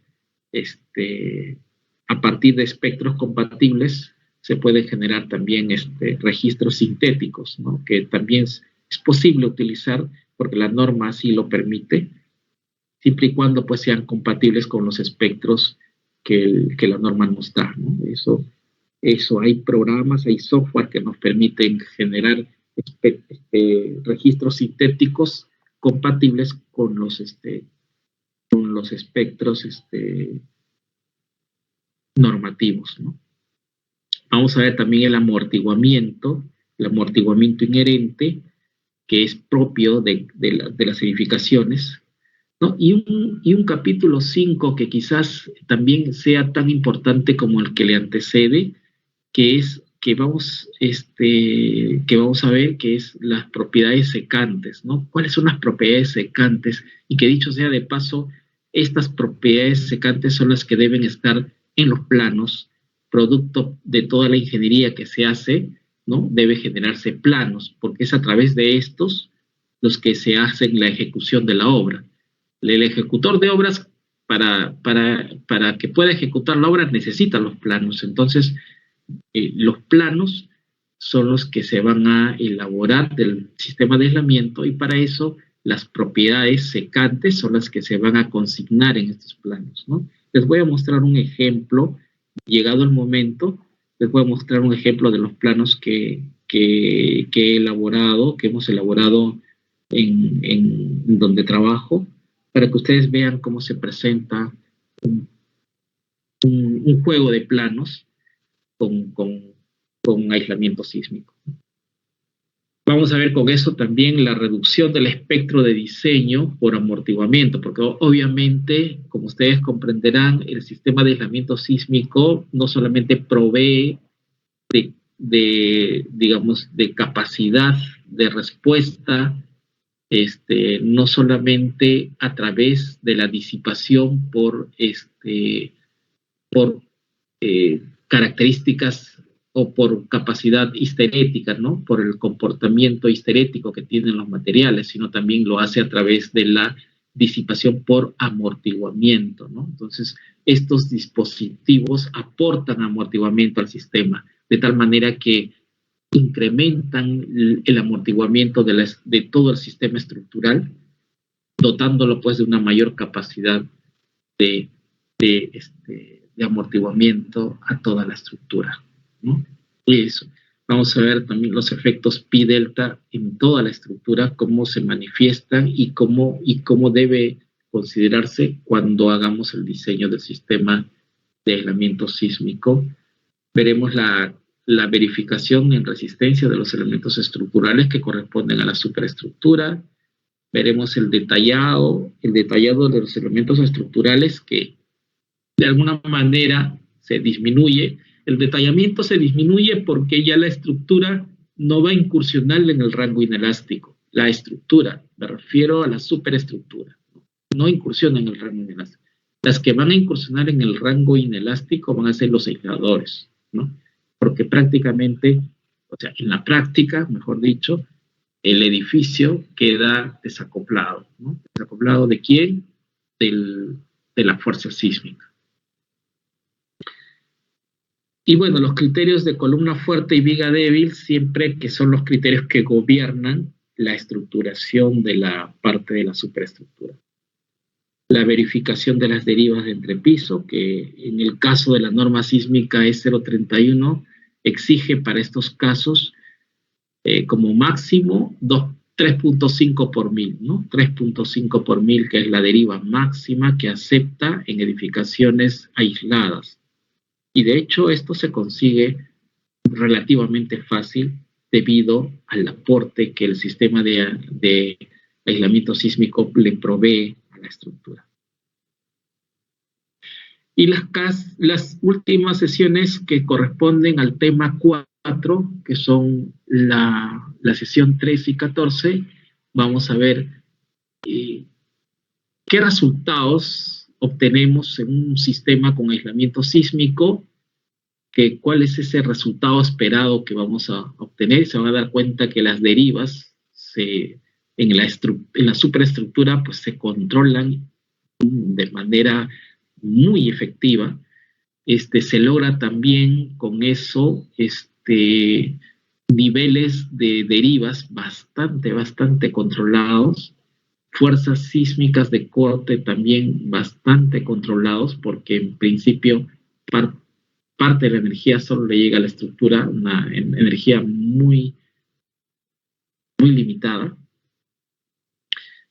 [SPEAKER 1] a partir de espectros compatibles, se pueden generar también registros sintéticos, ¿no? Que también es posible utilizar porque la norma así lo permite, siempre y cuando pues sean compatibles con los espectros que la norma nos da, ¿no? Eso hay programas, hay software que nos permiten generar registros sintéticos compatibles con los espectros normativos, ¿no? Vamos a ver también el amortiguamiento inherente, que es propio de las edificaciones, ¿no? Y un capítulo 5 que quizás también sea tan importante como el que le antecede, que vamos a ver, que es las propiedades secantes, ¿no? ¿Cuáles son las propiedades secantes? Y que dicho sea de paso, estas propiedades secantes son las que deben estar en los planos, producto de toda la ingeniería que se hace, ¿no? Debe generarse planos, porque es a través de estos los que se hacen la ejecución de la obra. El ejecutor de obras, para que pueda ejecutar la obra, necesita los planos. Entonces, los planos son los que se van a elaborar del sistema de aislamiento, y para eso las propiedades secantes son las que se van a consignar en estos planos, ¿no? Les voy a mostrar un ejemplo, llegado el momento, les voy a mostrar un ejemplo de los planos que hemos elaborado en donde trabajo, para que ustedes vean cómo se presenta un juego de planos con aislamiento sísmico. Vamos a ver con eso también la reducción del espectro de diseño por amortiguamiento, porque obviamente, como ustedes comprenderán, el sistema de aislamiento sísmico no solamente provee de capacidad de respuesta, no solamente a través de la disipación por características o por capacidad histerética, ¿no? Por el comportamiento histerético que tienen los materiales, sino también lo hace a través de la disipación por amortiguamiento, ¿no? Entonces, estos dispositivos aportan amortiguamiento al sistema, de tal manera que incrementan el amortiguamiento de todo el sistema estructural, dotándolo pues de una mayor capacidad de amortiguamiento a toda la estructura, ¿no? Y eso. Vamos a ver también los efectos pi delta en toda la estructura, cómo se manifiestan y cómo debe considerarse cuando hagamos el diseño del sistema de aislamiento sísmico. Veremos la verificación en resistencia de los elementos estructurales que corresponden a la superestructura. Veremos el detallado de los elementos estructurales que de alguna manera se disminuye. El detallamiento se disminuye porque ya la estructura no va a incursionar en el rango inelástico. La estructura, me refiero a la superestructura, no incursiona en el rango inelástico. Las que van a incursionar en el rango inelástico van a ser los aisladores, ¿no? Porque prácticamente, o sea, en la práctica, mejor dicho, el edificio queda desacoplado, ¿no? ¿Desacoplado de quién? De la fuerza sísmica. Y bueno, los criterios de columna fuerte y viga débil, siempre que son los criterios que gobiernan la estructuración de la parte de la superestructura. La verificación de las derivas de entrepiso, que en el caso de la norma sísmica es 0,31, exige para estos casos como máximo 3.5 por mil, ¿no? 3.5 por mil, que es la deriva máxima que acepta en edificaciones aisladas. Y de hecho esto se consigue relativamente fácil debido al aporte que el sistema de aislamiento sísmico le provee a la estructura. Y las últimas sesiones que corresponden al tema 4, que son la sesión 13 y 14, vamos a ver qué resultados obtenemos en un sistema con aislamiento sísmico, cuál es ese resultado esperado que vamos a obtener. Se van a dar cuenta que las derivas en la superestructura pues, se controlan de manera muy efectiva. Se logra también con eso niveles de derivas bastante controlados, fuerzas sísmicas de corte también bastante controlados, porque en principio parte de la energía solo le llega a la estructura, una energía muy limitada.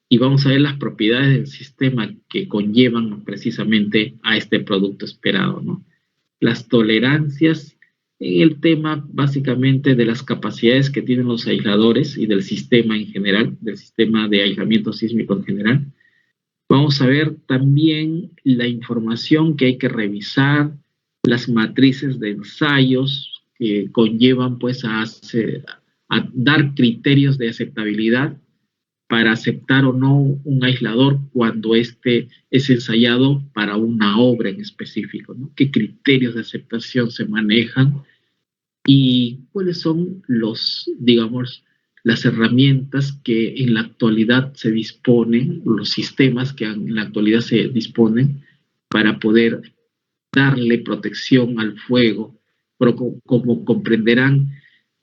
[SPEAKER 1] Y vamos a ver las propiedades del sistema que conllevan precisamente a este producto esperado, ¿no? Las tolerancias en el tema básicamente de las capacidades que tienen los aisladores y del sistema en general, del sistema de aislamiento sísmico en general. Vamos a ver también la información que hay que revisar, las matrices de ensayos que conllevan pues a dar criterios de aceptabilidad para aceptar o no un aislador cuando este es ensayado para una obra en específico, ¿no? ¿Qué criterios de aceptación se manejan? Y cuáles son las herramientas que en la actualidad se disponen, los sistemas que en la actualidad se disponen para poder darle protección al fuego. Pero como comprenderán,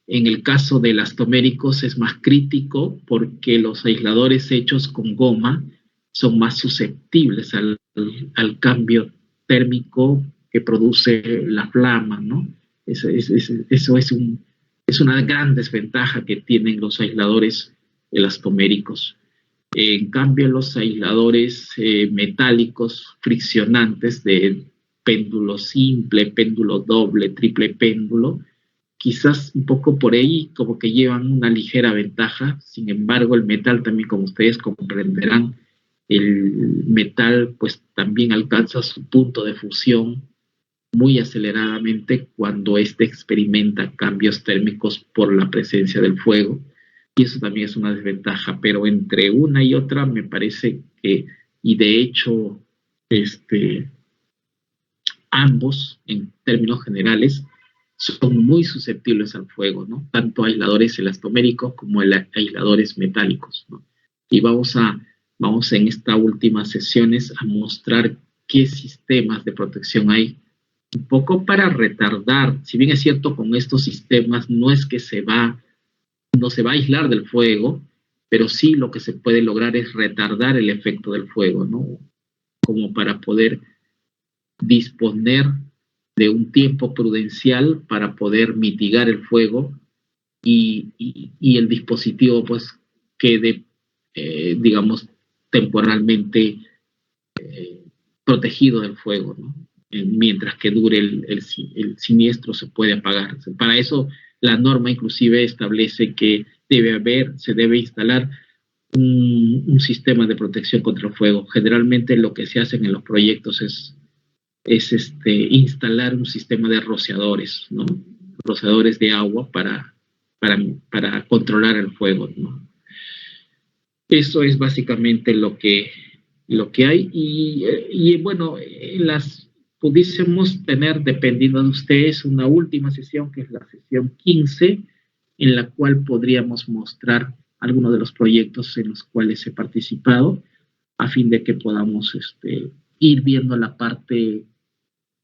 [SPEAKER 1] en el caso de elastoméricos es más crítico porque los aisladores hechos con goma son más susceptibles al cambio térmico que produce la flama, ¿no? Eso es una gran desventaja que tienen los aisladores elastoméricos. En cambio, los aisladores metálicos friccionantes de péndulo simple, péndulo doble, triple péndulo, quizás un poco por ahí como que llevan una ligera ventaja. Sin embargo, el metal también, como ustedes comprenderán, el metal pues también alcanza su punto de fusión muy aceleradamente cuando éste experimenta cambios térmicos por la presencia del fuego, y eso también es una desventaja. Pero entre una y otra me parece que, y de hecho ambos en términos generales son muy susceptibles al fuego, ¿no? Tanto aisladores elastoméricos como aisladores metálicos, ¿no? Y vamos en estas últimas sesiones a mostrar qué sistemas de protección hay, un poco para retardar. Si bien es cierto, con estos sistemas no es que no se va a aislar del fuego, pero sí lo que se puede lograr es retardar el efecto del fuego, ¿no? Como para poder disponer de un tiempo prudencial para poder mitigar el fuego y el dispositivo pues quede, digamos, temporalmente protegido del fuego, ¿no? Mientras que dure el siniestro se puede apagar. Para eso la norma inclusive establece que se debe instalar un sistema de protección contra el fuego. Generalmente lo que se hace en los proyectos es instalar un sistema de rociadores, ¿no? Rociadores de agua para controlar el fuego, ¿no? Eso es básicamente lo que hay y bueno, pudiésemos tener, dependiendo de ustedes, una última sesión, que es la sesión 15, en la cual podríamos mostrar algunos de los proyectos en los cuales he participado, a fin de que podamos ir viendo la parte,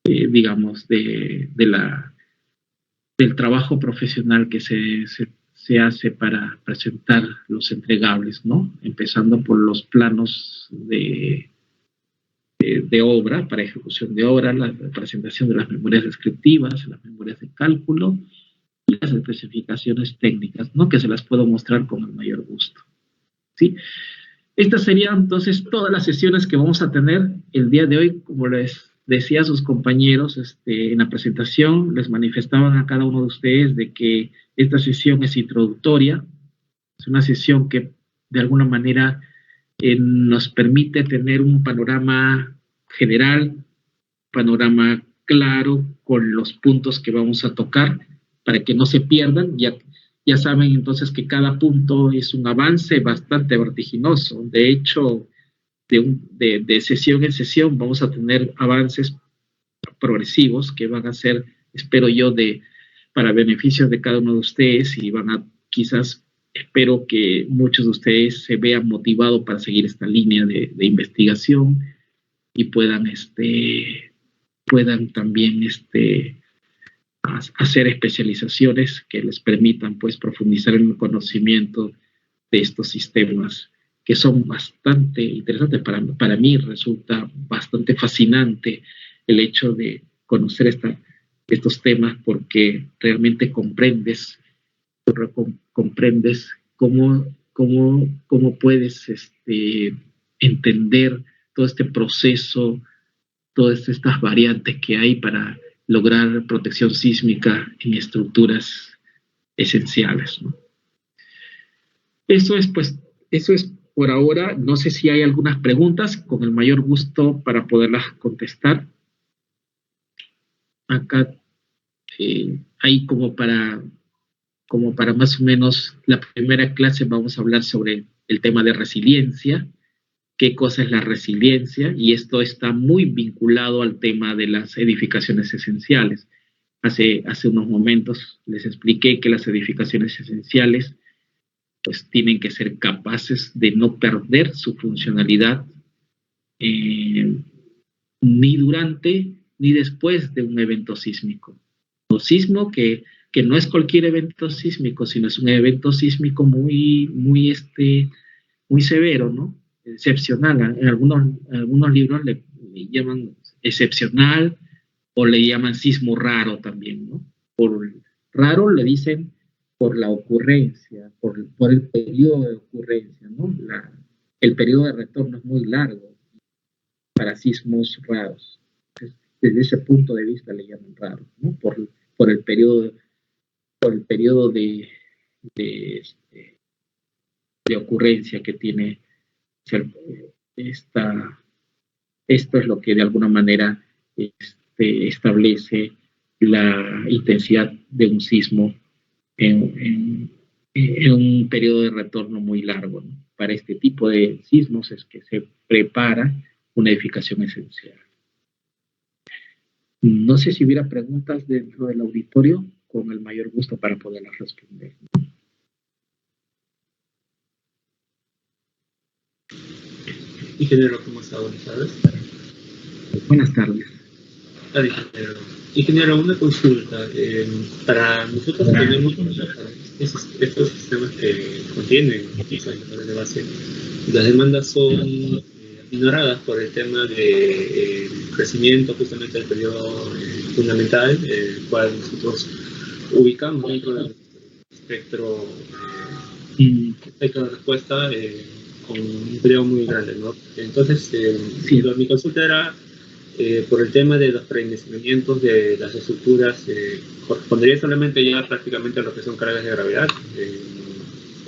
[SPEAKER 1] digamos, del trabajo profesional que se hace para presentar los entregables, ¿no? Empezando por los planos de obra, para ejecución de obra, la presentación de las memorias descriptivas, las memorias de cálculo y las especificaciones técnicas, ¿no? Que se las puedo mostrar con el mayor gusto, ¿sí? Estas serían entonces todas las sesiones que vamos a tener el día de hoy. Como les decía a sus compañeros en la presentación, les manifestaban a cada uno de ustedes de que esta sesión es introductoria, es una sesión que de alguna manera nos permite tener un panorama general, panorama claro con los puntos que vamos a tocar para que no se pierdan. Ya saben entonces que cada punto es un avance bastante vertiginoso. De hecho, de sesión en sesión vamos a tener avances progresivos que van a ser, espero yo, para beneficio de cada uno de ustedes, y van a quizás, espero que muchos de ustedes se vean motivados para seguir esta línea de investigación y puedan también hacer especializaciones que les permitan pues profundizar en el conocimiento de estos sistemas que son bastante interesantes. Para mí resulta bastante fascinante el hecho de conocer estos temas, porque realmente comprendes cómo puedes entender todo este proceso, todas estas variantes que hay para lograr protección sísmica en estructuras esenciales, ¿no? Eso es por ahora. No sé si hay algunas preguntas, con el mayor gusto para poderlas contestar. Acá hay como para más o menos la primera clase vamos a hablar sobre el tema de resiliencia, qué cosa es la resiliencia, y esto está muy vinculado al tema de las edificaciones esenciales. Hace unos momentos les expliqué que las edificaciones esenciales pues tienen que ser capaces de no perder su funcionalidad ni durante ni después de un evento sísmico. Un sismo que no es cualquier evento sísmico, sino es un evento sísmico muy severo, ¿no? Excepcional. En algunos libros le llaman excepcional o le llaman sismo raro también, ¿no? Por raro le dicen por la ocurrencia, por el periodo de ocurrencia, ¿no? El periodo de retorno es muy largo para sismos raros. Entonces, desde ese punto de vista le llaman raro, ¿no? Por el periodo de ocurrencia que tiene. Esto es lo que de alguna manera establece la intensidad de un sismo en un periodo de retorno muy largo, ¿no? Para este tipo de sismos es que se prepara una edificación esencial. No sé si hubiera preguntas dentro del auditorio, con el mayor gusto para poderlas responder.
[SPEAKER 2] Ingeniero, ¿cómo está? Buenas tardes.
[SPEAKER 1] Buenas tardes.
[SPEAKER 2] Ingeniero, una consulta. Para nosotros tenemos estos sistemas que contienen de base. Las demandas son ignoradas por el tema del crecimiento justamente del periodo fundamental, el cual nosotros ubicamos dentro del espectro de respuesta con un periodo muy grande, ¿no? Entonces, mi consulta era por el tema de los predimensionamientos de las estructuras, correspondería solamente ya prácticamente a lo que son cargas de gravedad.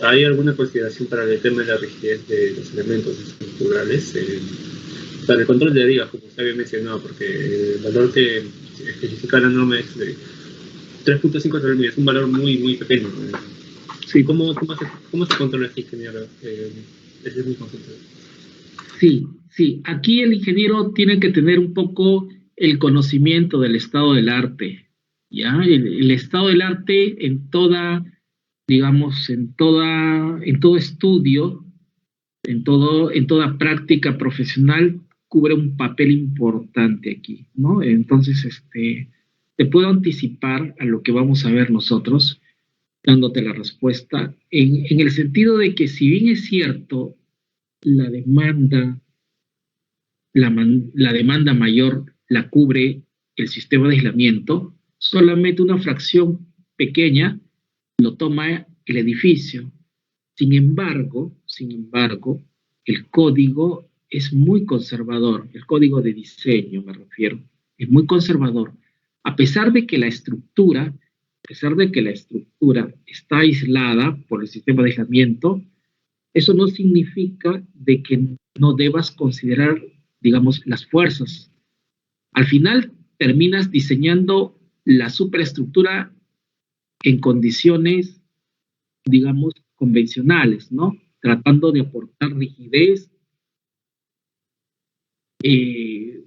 [SPEAKER 2] ¿Hay alguna consideración para el tema de la rigidez de los elementos estructurales? para el control de derivas, como usted había mencionado, porque el valor que especifica la norma es de 3.5 terabits, es un valor muy, muy pequeño.
[SPEAKER 1] Sí.
[SPEAKER 2] ¿Cómo se controla este ingeniero? Ese es mi concepto.
[SPEAKER 1] Sí. Aquí el ingeniero tiene que tener un poco el conocimiento del estado del arte, ¿ya? El estado del arte en toda, digamos, en todo estudio, en toda práctica profesional, cubre un papel importante aquí, ¿no? Entonces, te puedo anticipar a lo que vamos a ver nosotros, dándote la respuesta, en el sentido de que si bien es cierto, la demanda, la demanda mayor la cubre el sistema de aislamiento, solamente una fracción pequeña lo toma el edificio. Sin embargo, el código es muy conservador, el código de diseño me refiero, es muy conservador. A pesar de que la estructura está aislada por el sistema de aislamiento, eso no significa de que no debas considerar, digamos, las fuerzas. Al final terminas diseñando la superestructura en condiciones, digamos, convencionales, ¿no? Tratando de aportar rigidez,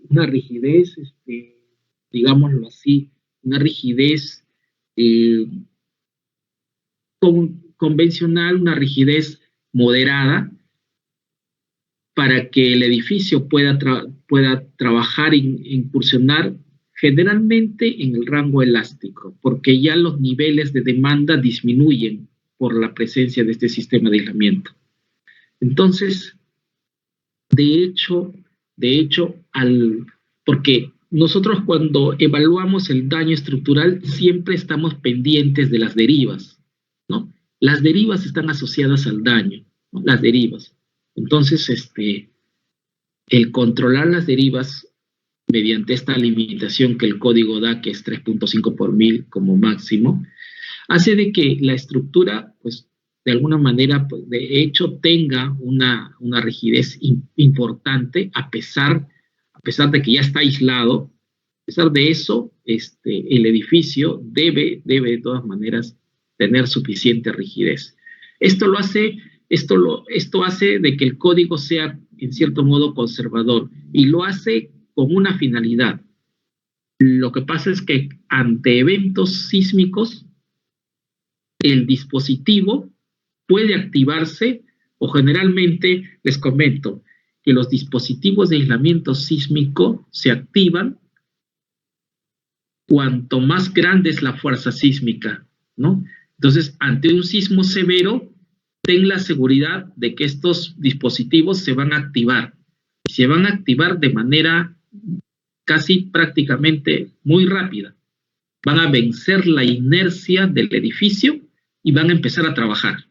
[SPEAKER 1] una rigidez, digámoslo así, una rigidez eh, convencional, una rigidez moderada, para que el edificio pueda trabajar e incursionar generalmente en el rango elástico, porque ya los niveles de demanda disminuyen por la presencia de este sistema de aislamiento. Entonces, de hecho, porque nosotros cuando evaluamos el daño estructural siempre estamos pendientes de las derivas, ¿no? Las derivas están asociadas al daño, ¿no? Las derivas. Entonces, el controlar las derivas mediante esta limitación que el código da, que es 3.5 por mil como máximo, hace de que la estructura, pues, de alguna manera, pues, de hecho, tenga una rigidez importante, a pesar de que ya está aislado. A pesar de eso, el edificio debe de todas maneras tener suficiente rigidez. Esto hace de que el código sea, en cierto modo, conservador, y lo hace con una finalidad. Lo que pasa es que ante eventos sísmicos, el dispositivo puede activarse, o generalmente, les comento, que los dispositivos de aislamiento sísmico se activan cuanto más grande es la fuerza sísmica, ¿no? Entonces, ante un sismo severo, ten la seguridad de que estos dispositivos se van a activar. Y se van a activar de manera casi prácticamente muy rápida. Van a vencer la inercia del edificio y van a empezar a trabajar.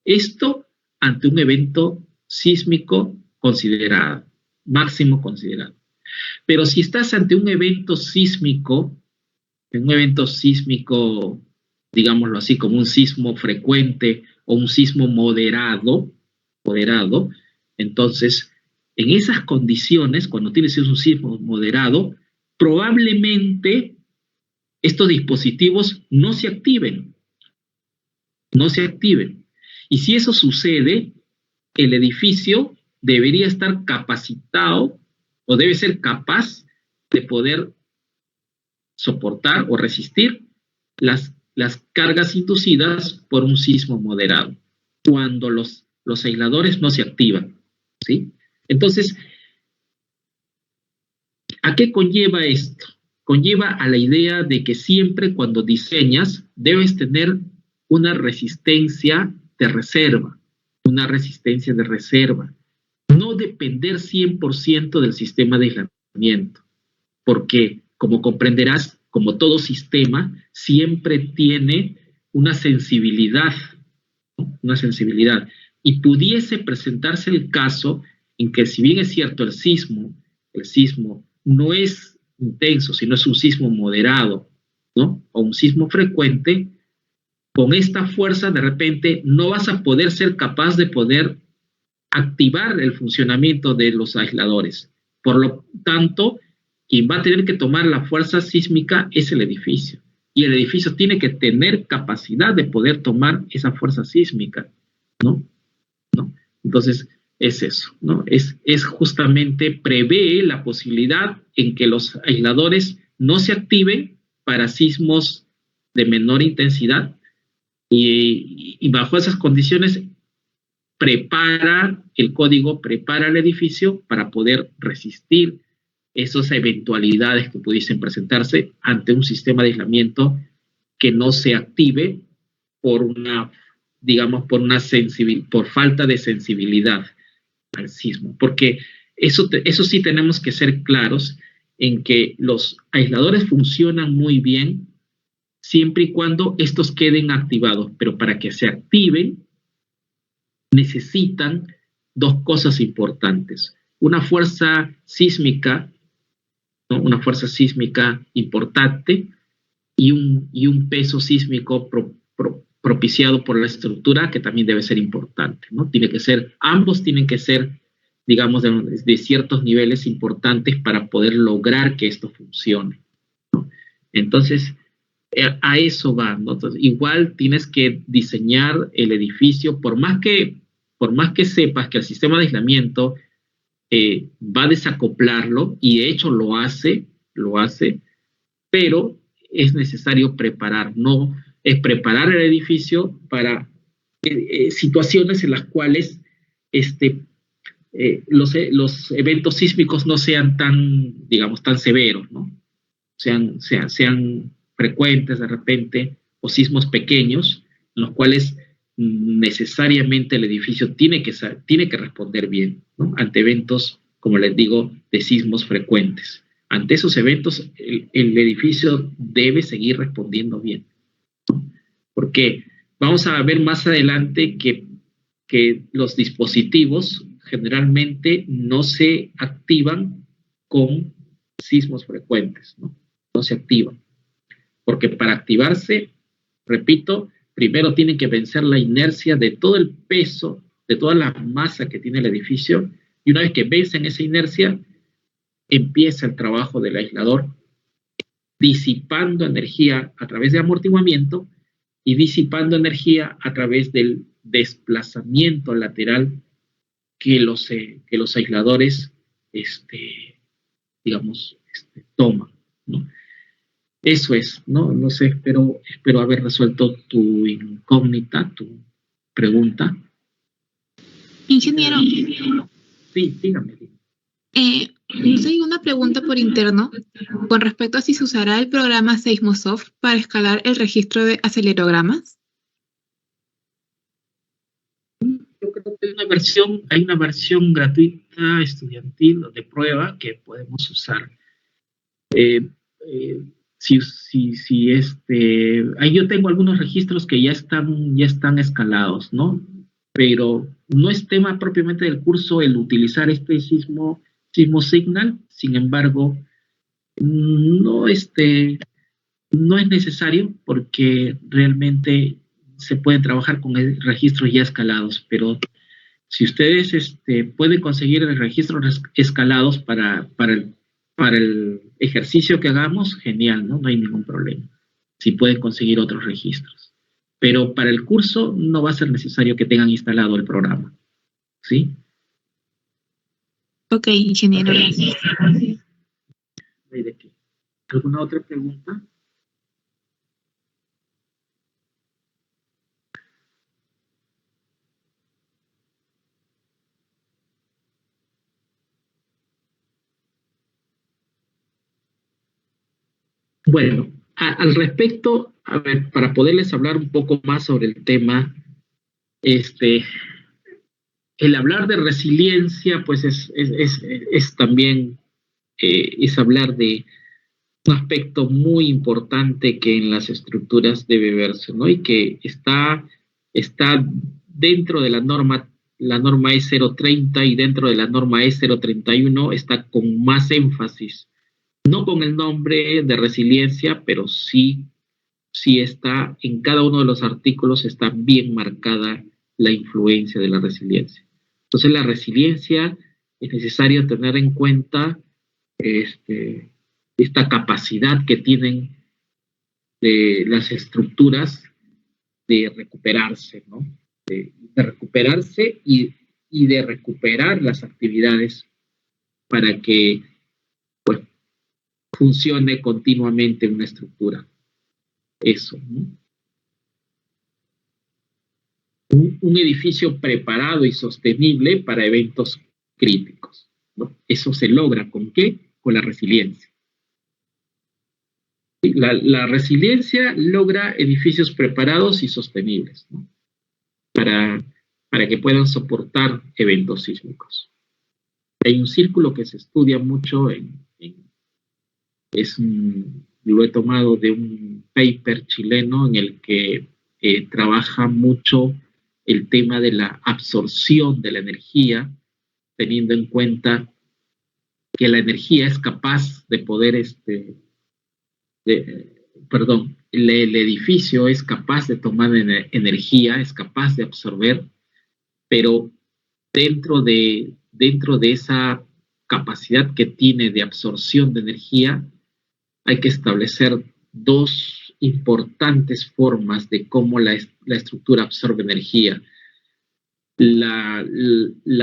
[SPEAKER 1] Esto ante un evento sísmico considerado, máximo considerado. Pero si estás ante un evento sísmico, digámoslo así, como un sismo frecuente o un sismo moderado, entonces, en esas condiciones, cuando tienes un sismo moderado, probablemente estos dispositivos no se activen. Y si eso sucede, el edificio debería estar capacitado o debe ser capaz de poder soportar o resistir las cargas inducidas por un sismo moderado, cuando los aisladores no se activan, ¿sí? Entonces, ¿a qué conlleva esto? Conlleva a la idea de que siempre cuando diseñas debes tener una resistencia de reserva, no depender 100% del sistema de aislamiento, porque, como comprenderás, como todo sistema, siempre tiene una sensibilidad, ¿no? Una sensibilidad. Y pudiese presentarse el caso en que, si bien es cierto, el sismo no es intenso, sino es un sismo moderado, ¿no? O un sismo frecuente, con esta fuerza de repente no vas a poder ser capaz de poder activar el funcionamiento de los aisladores. Por lo tanto, quien va a tener que tomar la fuerza sísmica es el edificio. Y el edificio tiene que tener capacidad de poder tomar esa fuerza sísmica, ¿no? ¿No? Entonces, es eso, ¿no? Es justamente prevé la posibilidad en que los aisladores no se activen para sismos de menor intensidad y bajo esas condiciones prepara el código, prepara el edificio para poder resistir esas eventualidades que pudiesen presentarse ante un sistema de aislamiento que no se active por una, digamos, por falta de sensibilidad al sismo. Porque eso sí tenemos que ser claros en que los aisladores funcionan muy bien siempre y cuando estos queden activados, pero para que se activen necesitan dos cosas importantes. Una fuerza sísmica, ¿no? Una fuerza sísmica importante y un peso sísmico propiciado por la estructura que también debe ser importante, ¿no? Ambos tienen que ser, digamos, de ciertos niveles importantes para poder lograr que esto funcione, ¿no? Entonces, a eso va, ¿no? Entonces, igual tienes que diseñar el edificio, por más que sepas que el sistema de aislamiento va a desacoplarlo, y de hecho lo hace, pero es necesario preparar el edificio para situaciones en las cuales los eventos sísmicos no sean tan, digamos, tan severos, ¿no? Sean frecuentes de repente, o sismos pequeños, en los cuales necesariamente el edificio tiene que responder bien, ¿no? Ante eventos, como les digo, de sismos frecuentes. Ante esos eventos, el edificio debe seguir respondiendo bien, ¿no? Porque vamos a ver más adelante que los dispositivos generalmente no se activan con sismos frecuentes, ¿no? No se activan. Porque para activarse, repito, primero tienen que vencer la inercia de todo el peso, de toda la masa que tiene el edificio, y una vez que vencen esa inercia, empieza el trabajo del aislador, disipando energía a través de amortiguamiento y disipando energía a través del desplazamiento lateral que los aisladores, toman, ¿no? Eso es, ¿no? No sé, espero haber resuelto tu incógnita, tu pregunta.
[SPEAKER 3] Ingeniero.
[SPEAKER 1] Sí, dígame.
[SPEAKER 3] Nos hay una pregunta por interno con respecto a si se usará el programa Seismosoft para escalar el registro de acelerogramas.
[SPEAKER 1] Yo creo que hay una versión gratuita estudiantil de prueba que podemos usar. Ahí yo tengo algunos registros que ya están escalados, ¿no? Pero no es tema propiamente del curso el utilizar este sismo signal. Sin embargo, no es necesario, porque realmente se puede trabajar con registros ya escalados. Pero si ustedes pueden conseguir registros escalados para el ejercicio que hagamos, genial, ¿no? No hay ningún problema. Si pueden conseguir otros registros. Pero para el curso no va a ser necesario que tengan instalado el programa, ¿sí?
[SPEAKER 3] Ok, ingeniero, gracias.
[SPEAKER 1] ¿Alguna otra pregunta? Bueno, al respecto, a ver, para poderles hablar un poco más sobre el tema, el hablar de resiliencia, pues es también es hablar de un aspecto muy importante que en las estructuras debe verse, ¿no? Y que está dentro de la norma E030, y dentro de la norma E031 está con más énfasis. No con el nombre de resiliencia, pero sí está en cada uno de los artículos, está bien marcada la influencia de la resiliencia. Entonces la resiliencia es necesario tener en cuenta esta capacidad que tienen de las estructuras de recuperarse, ¿no? De recuperarse y de recuperar las actividades para que pues, funcione continuamente una estructura. Eso, ¿no? Un edificio preparado y sostenible para eventos críticos, ¿no? Eso se logra ¿con qué? Con la resiliencia. La resiliencia logra edificios preparados y sostenibles, ¿no? para que puedan soportar eventos sísmicos. Hay un círculo que se estudia mucho, lo he tomado de un paper chileno en el que trabaja mucho el tema de la absorción de la energía, teniendo en cuenta que la energía es capaz de poder, el edificio es capaz de tomar energía, es capaz de absorber, pero dentro de esa capacidad que tiene de absorción de energía, hay que establecer dos importantes formas de cómo la estructura absorbe energía. La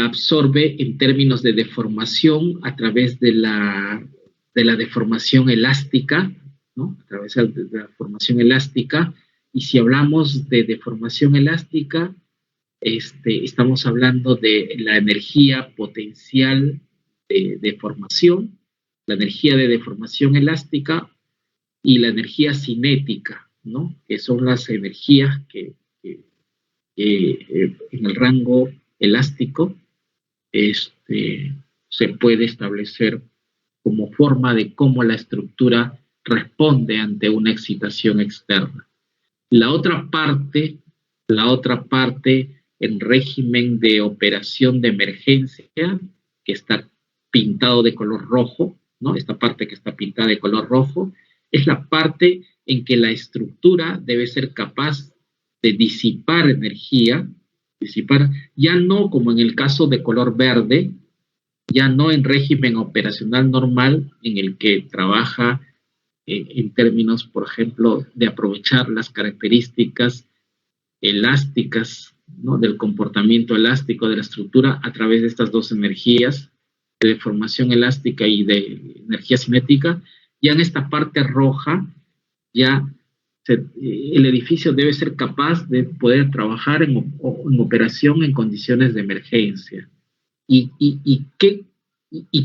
[SPEAKER 1] absorbe en términos de deformación a través de la deformación elástica, ¿no? A través de la formación elástica. Y si hablamos de deformación elástica, estamos hablando de la energía potencial de deformación, la energía de deformación elástica y la energía cinética, ¿no? Que son las energías que en el rango elástico se puede establecer como forma de cómo la estructura responde ante una excitación externa. La otra parte en régimen de operación de emergencia, que está pintado de color rojo, ¿no? Esta parte que está pintada de color rojo, es la parte en que la estructura debe ser capaz de disipar energía, ya no como en el caso de color verde, ya no en régimen operacional normal, en el que trabaja en términos, por ejemplo, de aprovechar las características elásticas, ¿no? Del comportamiento elástico de la estructura a través de estas dos energías, de deformación elástica y de energía cinética. Ya en esta parte roja, el edificio debe ser capaz de poder trabajar en operación en condiciones de emergencia. ¿Y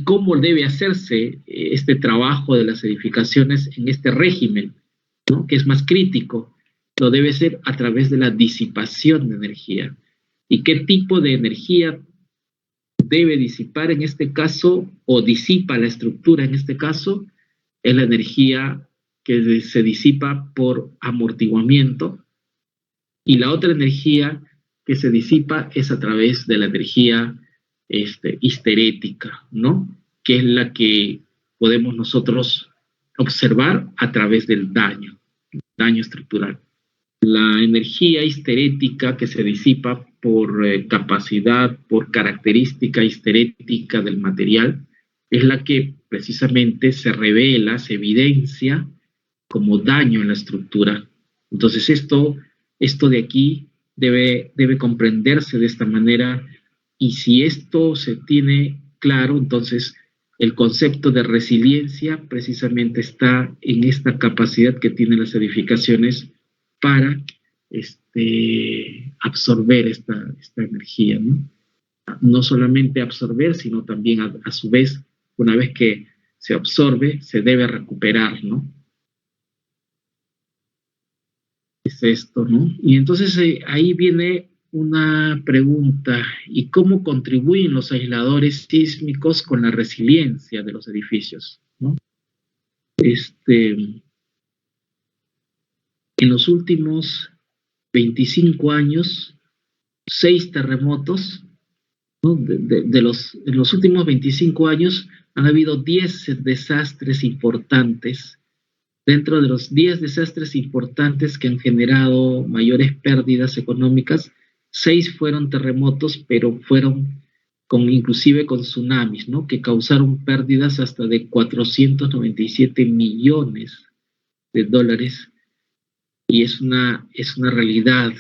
[SPEAKER 1] cómo debe hacerse este trabajo de las edificaciones en este régimen, ¿no? Que es más crítico? Lo debe ser a través de la disipación de energía. ¿Y qué tipo de energía debe disipar en este caso, o disipa la estructura en este caso? Es la energía que se disipa por amortiguamiento, y la otra energía que se disipa es a través de la energía histerética, ¿no? Que es la que podemos nosotros observar a través del daño estructural. La energía histerética que se disipa por capacidad, por característica histerética del material, es la que precisamente se revela, se evidencia como daño en la estructura. Entonces esto de aquí debe comprenderse de esta manera, y si esto se tiene claro, entonces el concepto de resiliencia precisamente está en esta capacidad que tienen las edificaciones para absorber esta energía, ¿no? No solamente absorber, sino también a su vez, una vez que se absorbe, se debe recuperar, ¿no? Es esto, ¿no? Y entonces ahí viene una pregunta: ¿y cómo contribuyen los aisladores sísmicos con la resiliencia de los edificios, ¿no? En los últimos 25 años, 6 terremotos, ¿no? En los últimos 25 años han habido 10 desastres importantes. Dentro de los 10 desastres importantes que han generado mayores pérdidas económicas, 6 fueron terremotos, pero fueron inclusive con tsunamis, ¿no? Que causaron pérdidas hasta de 497 millones de dólares, y es una realidad,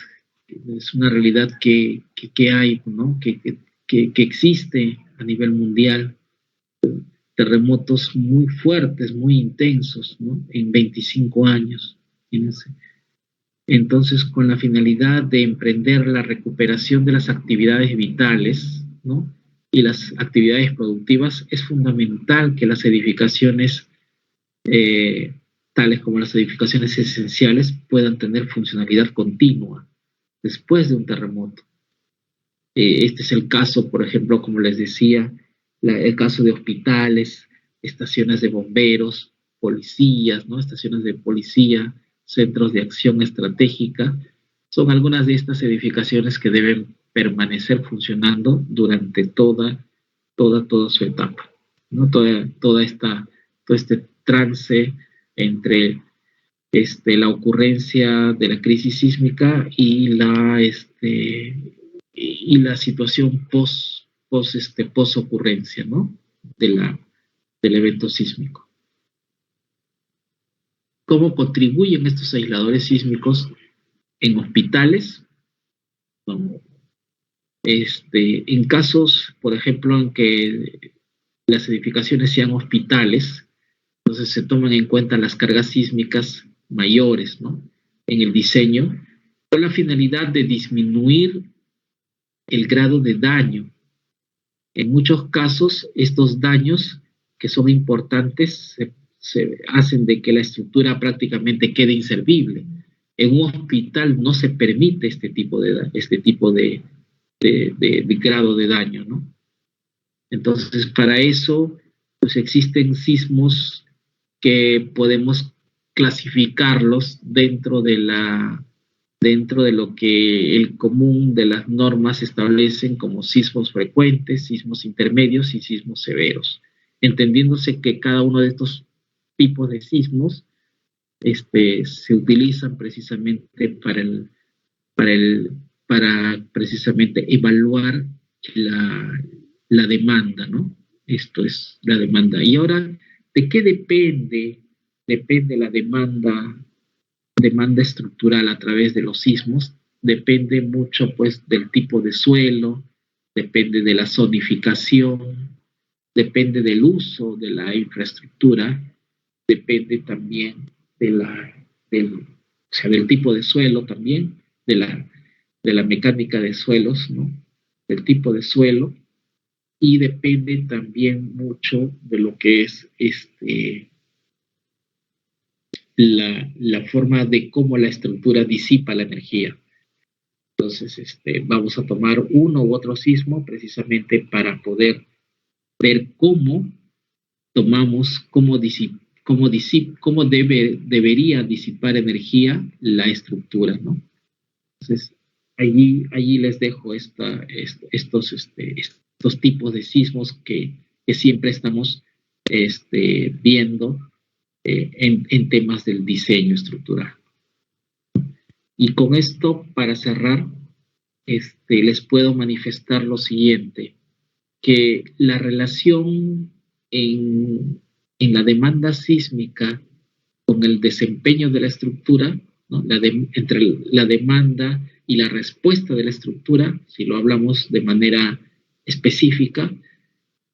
[SPEAKER 1] que hay, ¿no? Que existe a nivel mundial, terremotos muy fuertes, muy intensos, ¿no? En 25 años, fíjense. Entonces, con la finalidad de emprender la recuperación de las actividades vitales, ¿no? Y las actividades productivas, es fundamental que las edificaciones, tales como las edificaciones esenciales, puedan tener funcionalidad continua después de un terremoto. Este es el caso, por ejemplo, como les decía, el caso de hospitales, estaciones de bomberos, policías, ¿no? Estaciones de policía, centros de acción estratégica. Son algunas de estas edificaciones que deben permanecer funcionando durante toda su etapa, ¿no? Todo este trance entre la ocurrencia de la crisis sísmica y la situación post ocurrencia, ¿no? Del evento sísmico. ¿Cómo contribuyen estos aisladores sísmicos en hospitales? ¿No? En casos, por ejemplo, en que las edificaciones sean hospitales, entonces se toman en cuenta las cargas sísmicas mayores, ¿no? En el diseño, con la finalidad de disminuir el grado de daño. En muchos casos, estos daños que son importantes se hacen de que la estructura prácticamente quede inservible. En un hospital no se permite este tipo de grado de daño, ¿no? Entonces, para eso, pues existen sismos que podemos clasificarlos dentro de lo que el común de las normas establecen como sismos frecuentes, sismos intermedios y sismos severos, entendiéndose que cada uno de estos tipos de sismos se utilizan precisamente para precisamente evaluar la demanda, ¿no? Esto es la demanda. Y ahora, ¿de qué depende la demanda estructural a través de los sismos? Depende mucho, pues, del tipo de suelo, depende de la zonificación, depende del uso de la infraestructura, depende también del tipo de suelo también, de la mecánica de suelos, ¿no? Del tipo de suelo, y depende también mucho de lo que es la forma de cómo la estructura disipa la energía. Entonces, vamos a tomar uno u otro sismo precisamente para poder ver cómo debería disipar energía la estructura, ¿no? Entonces, allí les dejo estos tipos de sismos que siempre estamos viendo en temas del diseño estructural. Y con esto, para cerrar, les puedo manifestar lo siguiente, que la relación en la demanda sísmica con el desempeño de la estructura, ¿no? Entre la demanda y la respuesta de la estructura, si lo hablamos de manera específica,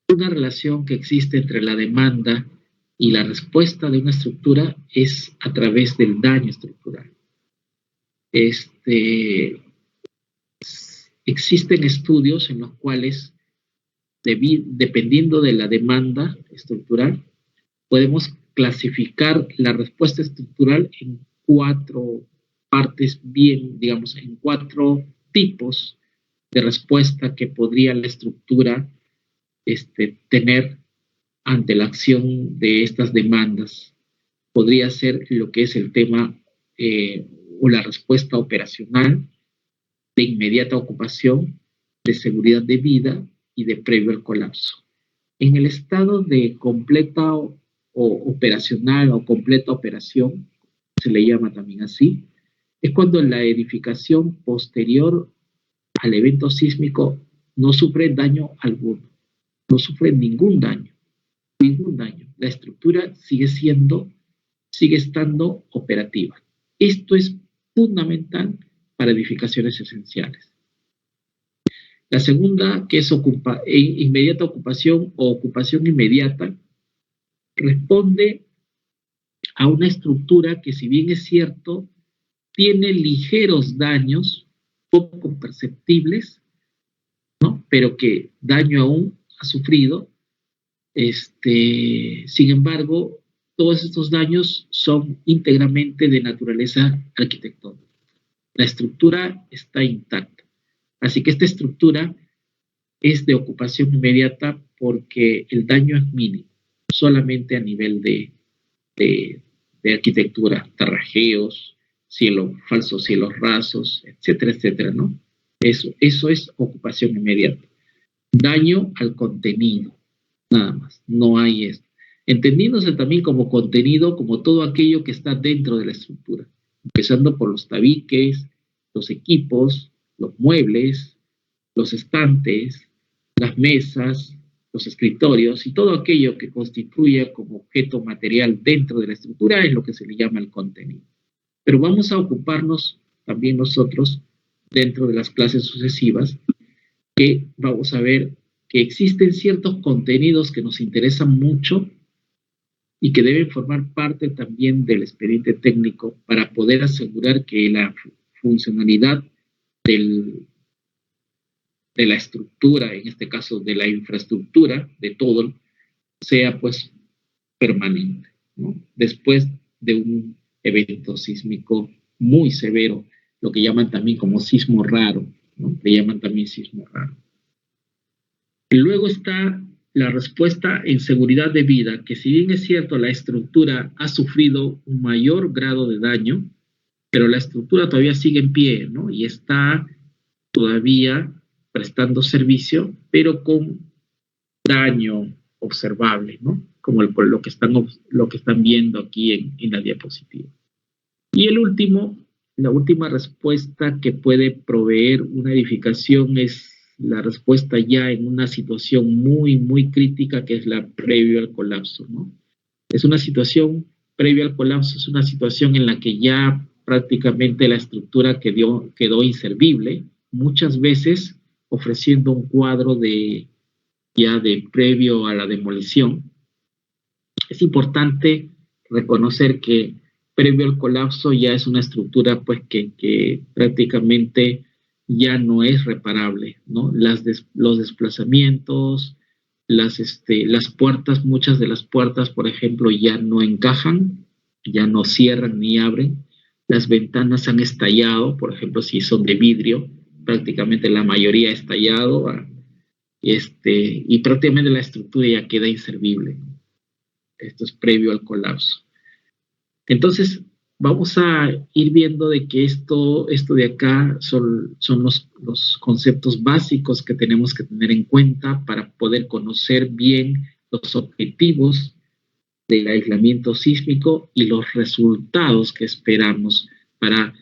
[SPEAKER 1] una relación que existe entre la demanda y la respuesta de una estructura es a través del daño estructural. Existen estudios en los cuales, dependiendo de la demanda estructural, podemos clasificar la respuesta estructural en 4 partes, en 4 tipos de respuesta que podría la estructura tener ante la acción de estas demandas. Podría ser lo que es el tema o la respuesta operacional, de inmediata ocupación, de seguridad de vida y de previo al colapso. En el estado de completa o operacional o completa operación, se le llama también así, es cuando la edificación posterior al evento sísmico no sufre daño alguno, no sufre ningún daño. La estructura sigue estando operativa. Esto es fundamental para edificaciones esenciales. La segunda, que es inmediata ocupación o ocupación inmediata, responde a una estructura que, si bien es cierto, tiene ligeros daños, poco perceptibles, ¿no? Pero que daño aún ha sufrido. Sin embargo, todos estos daños son íntegramente de naturaleza arquitectónica. La estructura está intacta. Así que esta estructura es de ocupación inmediata porque el daño es mínimo, solamente a nivel de arquitectura, tarrajeos, falsos cielos rasos, etcétera, etcétera, ¿no? Eso es ocupación inmediata. Daño al contenido, nada más, no hay esto. Entendiéndose también como contenido, como todo aquello que está dentro de la estructura, empezando por los tabiques, los equipos, los muebles, los estantes, las mesas, los escritorios y todo aquello que constituye como objeto material dentro de la estructura es lo que se le llama el contenido. Pero vamos a ocuparnos también nosotros, dentro de las clases sucesivas, que vamos a ver que existen ciertos contenidos que nos interesan mucho y que deben formar parte también del expediente técnico para poder asegurar que la funcionalidad de la estructura, en este caso de la infraestructura, de todo, sea pues permanente, ¿no? Después de un evento sísmico muy severo, lo que llaman también como sismo raro, ¿no? Le llaman también sismo raro. Y luego está la respuesta en seguridad de vida, que si bien es cierto la estructura ha sufrido un mayor grado de daño, pero la estructura todavía sigue en pie, ¿no? Y está todavía prestando servicio, pero con daño observable, ¿no? Como lo que están viendo aquí en la diapositiva. Y la última respuesta que puede proveer una edificación es la respuesta ya en una situación muy, muy crítica, que es la previo al colapso, ¿no? Es una situación previo al colapso, es una situación en la que ya prácticamente la estructura quedó inservible, muchas veces ofreciendo un cuadro de previo a la demolición. Es importante reconocer que previo al colapso ya es una estructura pues que prácticamente ya no es reparable, ¿no? Los desplazamientos, las puertas, muchas de las puertas, por ejemplo, ya no encajan, ya no cierran ni abren. Las ventanas han estallado, por ejemplo, si son de vidrio, prácticamente la mayoría ha estallado, y prácticamente la estructura ya queda inservible. Esto es previo al colapso. Entonces, vamos a ir viendo de que esto de acá son los conceptos básicos que tenemos que tener en cuenta para poder conocer bien los objetivos del aislamiento sísmico y los resultados que esperamos para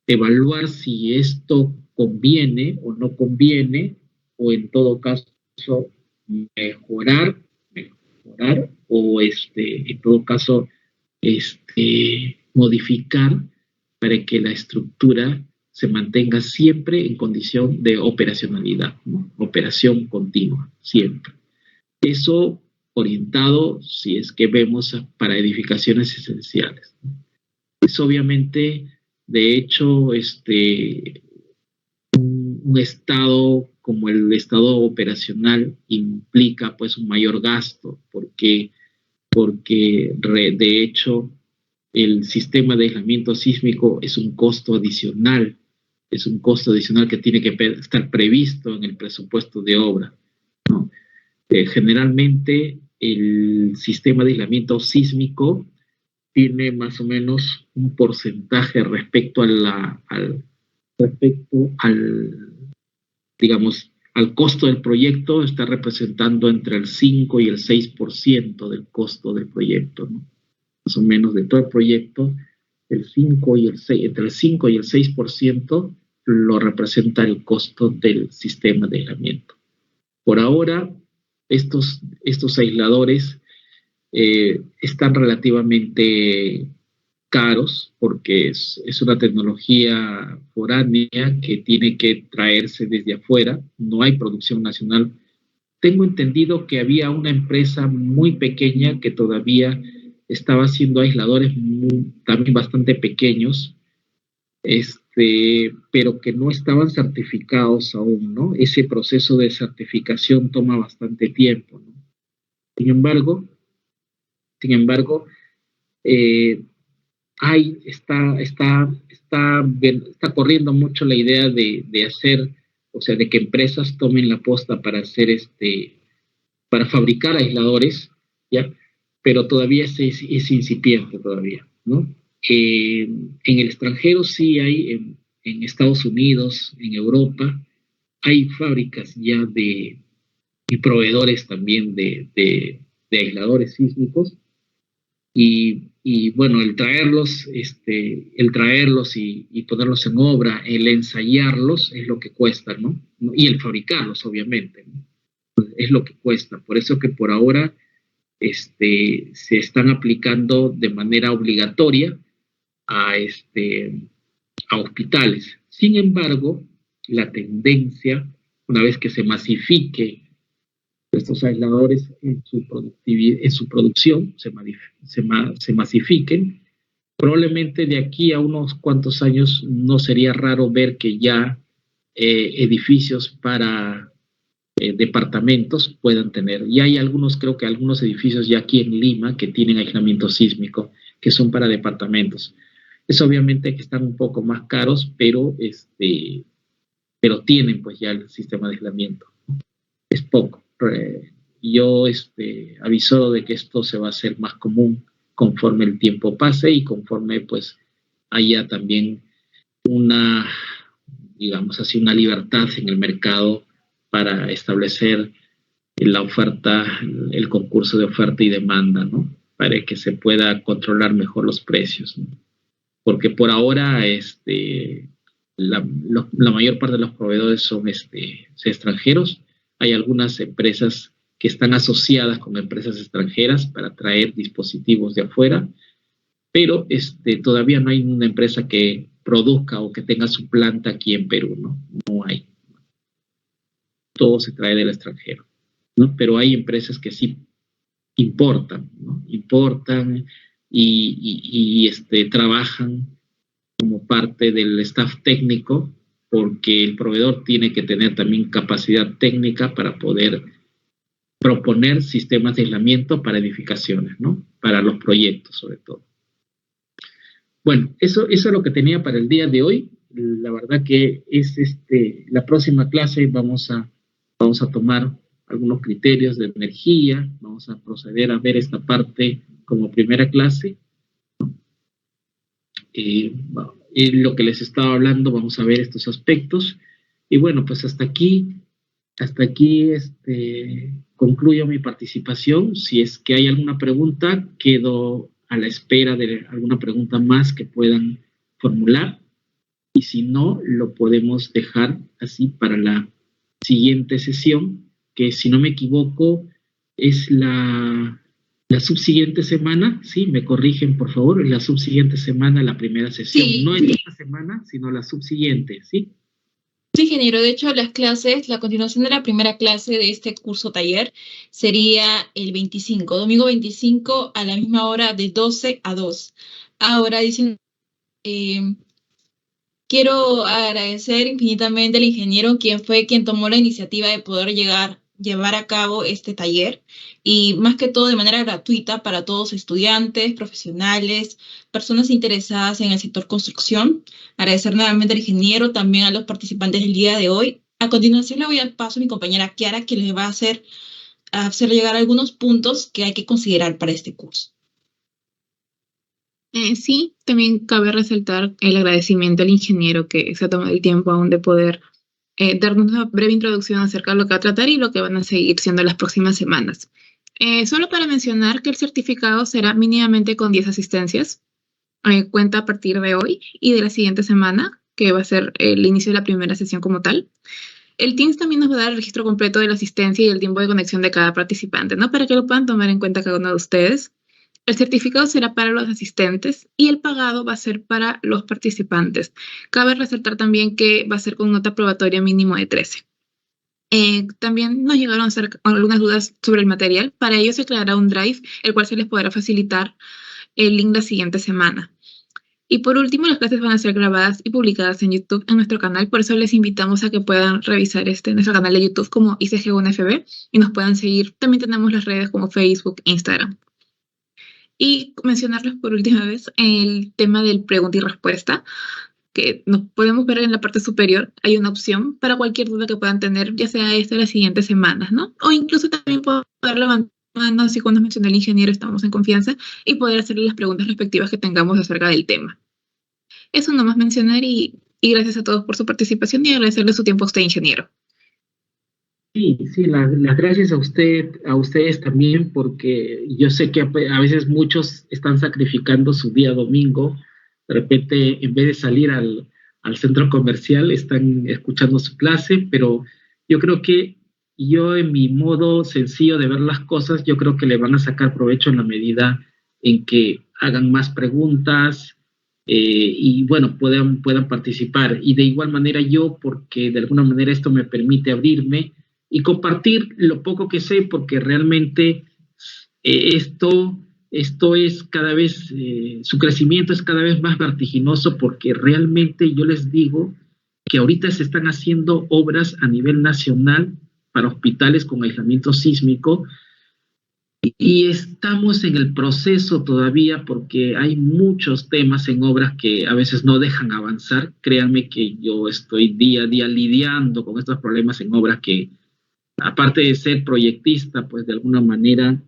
[SPEAKER 1] evaluar si esto conviene o no conviene, o en todo caso mejorar o en todo caso modificar para que la estructura se mantenga siempre en condición de operacionalidad, ¿no? Operación continua, siempre. Eso orientado, si es que vemos, para edificaciones esenciales. Es obviamente, de hecho, un estado como el estado operacional implica pues un mayor gasto, porque de hecho el sistema de aislamiento sísmico es un costo adicional que tiene que estar previsto en el presupuesto de obra, ¿no? Generalmente el sistema de aislamiento sísmico tiene más o menos un porcentaje respecto al costo del proyecto, está representando entre el 5 y el 6% del costo del proyecto, ¿no? Más o menos de todo el proyecto, entre el 5 y el 6% lo representa el costo del sistema de aislamiento. Por ahora, estos aisladores están relativamente caros porque es una tecnología foránea que tiene que traerse desde afuera, no hay producción nacional. Tengo entendido que había una empresa muy pequeña que todavía estaba haciendo aisladores también bastante pequeños, pero que no estaban certificados aún, ¿no? Ese proceso de certificación toma bastante tiempo, ¿no? Sin embargo, eh, está corriendo mucho la idea de hacer, o sea, de que empresas tomen la posta para hacer para fabricar aisladores, ¿ya? Pero todavía es incipiente todavía, ¿no? En el extranjero sí hay, en Estados Unidos, en Europa, hay fábricas ya y proveedores también de aisladores sísmicos, y bueno, el traerlos y ponerlos en obra, el ensayarlos es lo que cuesta, ¿no? Y el fabricarlos, obviamente, ¿no? Es lo que cuesta. Por eso que por ahora se están aplicando de manera obligatoria a hospitales. Sin embargo, la tendencia, una vez que se masifique estos aisladores en su producción, se masifiquen, probablemente de aquí a unos cuantos años no sería raro ver que ya edificios para departamentos puedan tener. Y hay creo que algunos edificios ya aquí en Lima que tienen aislamiento sísmico, que son para departamentos. Es obviamente que están un poco más caros, pero tienen pues ya el sistema de aislamiento. Es poco. Yo aviso de que esto se va a hacer más común conforme el tiempo pase y conforme pues haya también digamos así, una libertad en el mercado para establecer la oferta, el concurso de oferta y demanda, ¿no? Para que se pueda controlar mejor los precios, ¿no? Porque por ahora la mayor parte de los proveedores son extranjeros. Hay algunas empresas que están asociadas con empresas extranjeras para traer dispositivos de afuera, pero todavía no hay una empresa que produzca o que tenga su planta aquí en Perú, ¿no? No hay. Todo se trae del extranjero, ¿no? Pero hay empresas que sí importan, ¿no? Importan y trabajan como parte del staff técnico, porque el proveedor tiene que tener también capacidad técnica para poder proponer sistemas de aislamiento para edificaciones, ¿no? Para los proyectos, sobre todo. Bueno, eso es lo que tenía para el día de hoy. La verdad que es la próxima clase vamos a tomar algunos criterios de energía, vamos a proceder a ver esta parte como primera clase, ¿no? Lo que les estaba hablando, vamos a ver estos aspectos. Y bueno, pues hasta aquí concluyo mi participación. Si es que hay alguna pregunta, quedo a la espera de alguna pregunta más que puedan formular. Y si no, lo podemos dejar así para la siguiente sesión, que si no me equivoco es la subsiguiente semana. Sí, me corrigen por favor, es la subsiguiente semana la primera sesión. Sí. No es esta semana, sino la subsiguiente, ¿sí?
[SPEAKER 3] Sí, ingeniero. De hecho, la continuación de la primera clase de este curso taller sería el 25, domingo 25 a la misma hora de 12 a 2. Ahora, dicen, quiero agradecer infinitamente al ingeniero, quien tomó la iniciativa de poder llevar a cabo este taller, y más que todo de manera gratuita para todos estudiantes, profesionales, personas interesadas en el sector construcción. Agradecer nuevamente al ingeniero, también a los participantes del día de hoy. A continuación le voy a dar paso a mi compañera Kiara, que les va a hacer llegar algunos puntos que hay que considerar para este curso. Sí, también cabe resaltar el agradecimiento al ingeniero que se ha tomado el tiempo aún de poder darnos una breve introducción acerca de lo que va a tratar y lo que van a seguir siendo las próximas semanas. Solo para mencionar que el certificado será mínimamente con 10 asistencias. Cuenta a partir de hoy y de la siguiente semana, que va a ser el inicio de la primera sesión como tal. El Teams también nos va a dar el registro completo de la asistencia y el tiempo de conexión de cada participante, ¿no? Para que lo puedan tomar en cuenta cada uno de ustedes. El certificado será para los asistentes y el pagado va a ser para los participantes. Cabe resaltar también que va a ser con nota probatoria mínimo de 13. También nos llegaron a hacer algunas dudas sobre el material. Para ello se creará un Drive, el cual se les podrá facilitar el link la siguiente semana. Y por último, las clases van a ser grabadas y publicadas en YouTube en nuestro canal. Por eso les invitamos a que puedan revisar nuestro canal de YouTube como ICG1FB y nos puedan seguir. También tenemos las redes como Facebook e Instagram. Y mencionarles por última vez el tema del pregunta y respuesta, que nos podemos ver en la parte superior. Hay una opción para cualquier duda que puedan tener, ya sea esta o las siguientes semanas, ¿no? O incluso también poder levantar mano, así cuando mencioné el ingeniero estamos en confianza, y poder hacerle las preguntas respectivas que tengamos acerca del tema. Eso nomás mencionar y gracias a todos por su participación y agradecerle su tiempo a usted, ingeniero.
[SPEAKER 1] Sí, las gracias a ustedes también, porque yo sé que a veces muchos están sacrificando su día domingo. De repente, en vez de salir al centro comercial, están escuchando su clase, pero yo creo que en mi modo sencillo de ver las cosas, yo creo que le van a sacar provecho en la medida en que hagan más preguntas y bueno, puedan participar. Y de igual manera yo, porque de alguna manera esto me permite abrirme y compartir lo poco que sé, porque realmente esto es cada vez, su crecimiento es cada vez más vertiginoso, porque realmente yo les digo que ahorita se están haciendo obras a nivel nacional para hospitales con aislamiento sísmico y estamos en el proceso todavía porque hay muchos temas en obras que a veces no dejan avanzar. Créanme que yo estoy día a día lidiando con estos problemas en obras que, aparte de ser proyectista, pues de alguna manera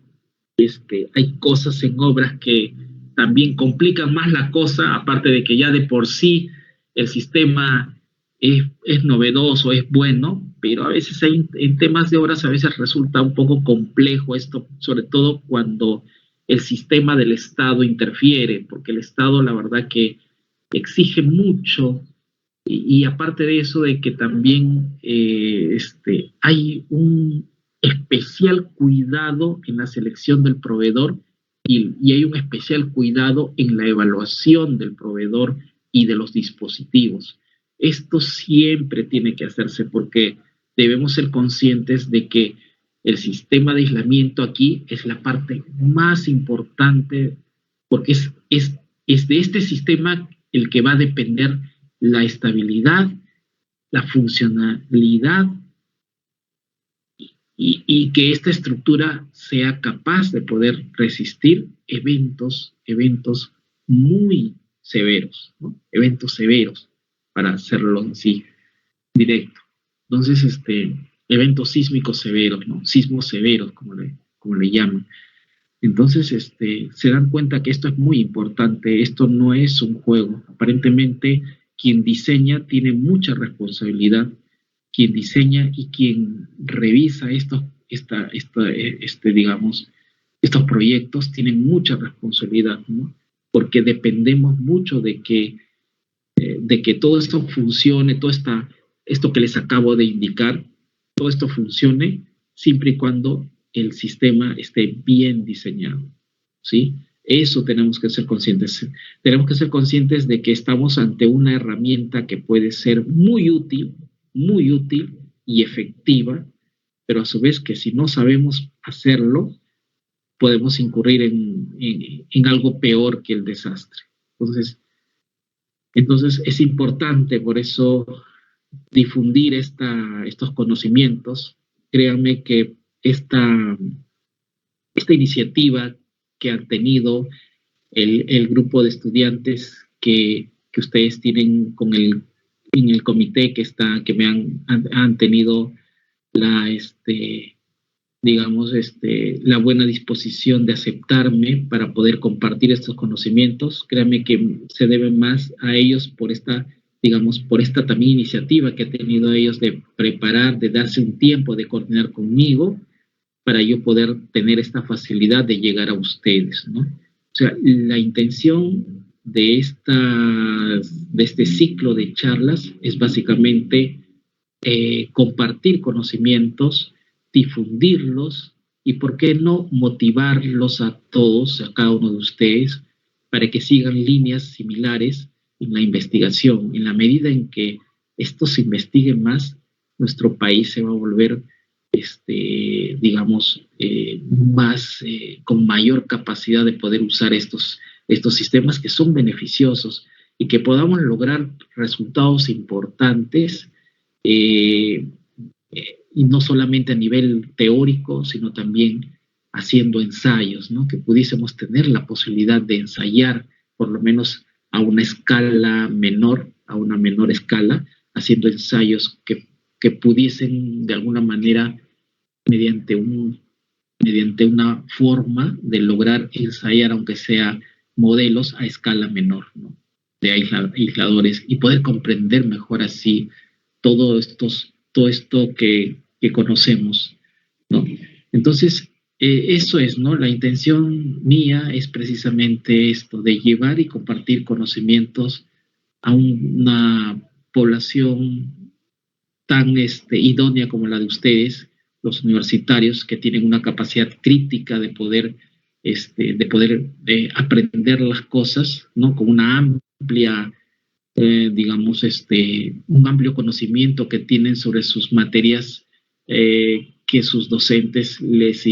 [SPEAKER 1] hay cosas en obras que también complican más la cosa, aparte de que ya de por sí el sistema es novedoso, es bueno, pero a veces en temas de obras a veces resulta un poco complejo esto, sobre todo cuando el sistema del Estado interfiere, porque el Estado la verdad que exige mucho y aparte de eso de que también hay un especial cuidado en la selección del proveedor y hay un especial cuidado en la evaluación del proveedor y de los dispositivos. Esto siempre tiene que hacerse porque debemos ser conscientes de que el sistema de aislamiento aquí es la parte más importante porque es de este sistema el que va a depender la estabilidad, la funcionalidad y que esta estructura sea capaz de poder resistir eventos muy severos, ¿no? Eventos severos, para hacerlo así directo. Entonces, eventos sísmicos severos, ¿no? Sismos severos, como le llaman. Entonces, se dan cuenta que esto es muy importante, esto no es un juego. Aparentemente, quien diseña tiene mucha responsabilidad, quien diseña y quien revisa estos proyectos tienen mucha responsabilidad, ¿no? Porque dependemos mucho de que todo esto funcione, esto que les acabo de indicar, todo esto funcione siempre y cuando el sistema esté bien diseñado, ¿sí? Eso tenemos que ser conscientes. Tenemos que ser conscientes de que estamos ante una herramienta que puede ser muy útil y efectiva, pero a su vez que si no sabemos hacerlo, podemos incurrir en algo peor que el desastre. Entonces es importante por eso difundir estos conocimientos. Créanme que esta iniciativa que han tenido el grupo de estudiantes que ustedes tienen en el comité que me han tenido la buena disposición de aceptarme para poder compartir estos conocimientos. Créanme que se debe más a ellos por esta también iniciativa que ha tenido ellos de preparar, de darse un tiempo, de coordinar conmigo para yo poder tener esta facilidad de llegar a ustedes, ¿no? O sea, la intención de este ciclo de charlas es básicamente compartir conocimientos, difundirlos y, ¿por qué no, motivarlos a todos, a cada uno de ustedes, para que sigan líneas similares en la investigación? En la medida en que esto se investigue más, nuestro país se va a volver, digamos, con mayor capacidad de poder usar estos sistemas que son beneficiosos, y que podamos lograr resultados importantes, y no solamente a nivel teórico, sino también haciendo ensayos, ¿no? Que pudiésemos tener la posibilidad de ensayar, por lo menos a una escala menor, a una menor escala, haciendo ensayos que pudiesen de alguna manera, mediante una forma de lograr ensayar, aunque sea modelos a escala menor, ¿no? De aisladores, y poder comprender mejor así todo esto que conocemos, ¿no? Entonces, eso es, ¿no? La intención mía es precisamente esto, de llevar y compartir conocimientos a una población tan idónea como la de ustedes, los universitarios, que tienen una capacidad crítica de poder aprender las cosas, ¿no? Con una amplia, digamos, un amplio conocimiento que tienen sobre sus materias, que sus docentes les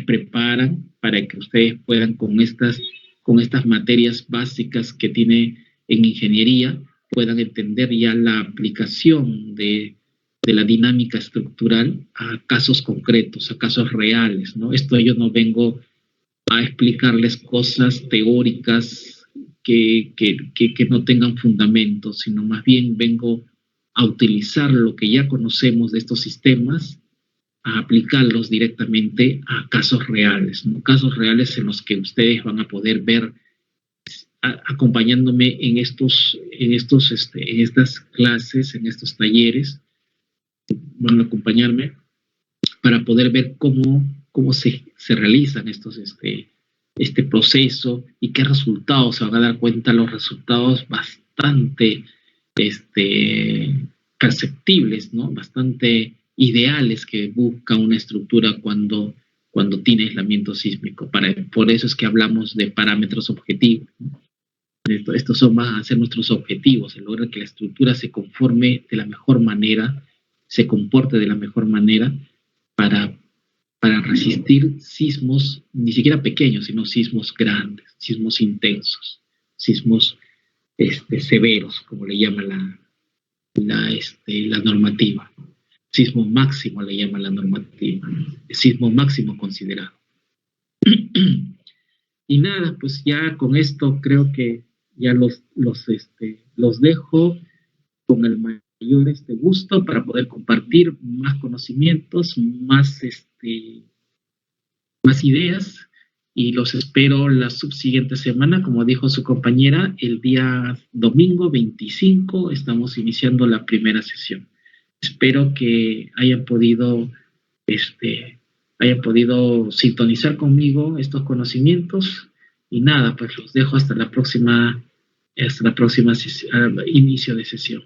[SPEAKER 1] preparan para que ustedes puedan, con estas materias básicas que tiene en ingeniería, puedan entender ya la aplicación de la dinámica estructural a casos concretos, a casos reales, ¿no? Yo no vengo a explicarles cosas teóricas que no tengan fundamento, sino más bien vengo a utilizar lo que ya conocemos de estos sistemas, a aplicarlos directamente a casos reales, ¿no? Casos reales en los que ustedes van a poder ver, acompañándome en estas clases, en estos talleres, van a acompañarme para poder ver cómo se realizan este proceso y qué resultados. Se van a dar cuenta, los resultados bastante perceptibles, ¿no? Bastante ideales, que busca una estructura cuando tiene aislamiento sísmico. Por eso es que hablamos de parámetros objetivos, ¿no? Estos van a ser nuestros objetivos, el lograr que la estructura se conforme de la mejor manera, se comporte de la mejor manera para resistir sismos, ni siquiera pequeños, sino sismos grandes, sismos intensos, sismos severos, como le llama la normativa. Sismo máximo le llama la normativa, sismo máximo considerado. Y nada, pues ya con esto creo que ya los dejo con el mayor gusto para poder compartir más conocimientos, más ideas, y los espero la subsiguiente semana. Como dijo su compañera, el día domingo 25 estamos iniciando la primera sesión. Espero que hayan podido sintonizar conmigo estos conocimientos, y nada, pues los dejo hasta la próxima inicio de sesión.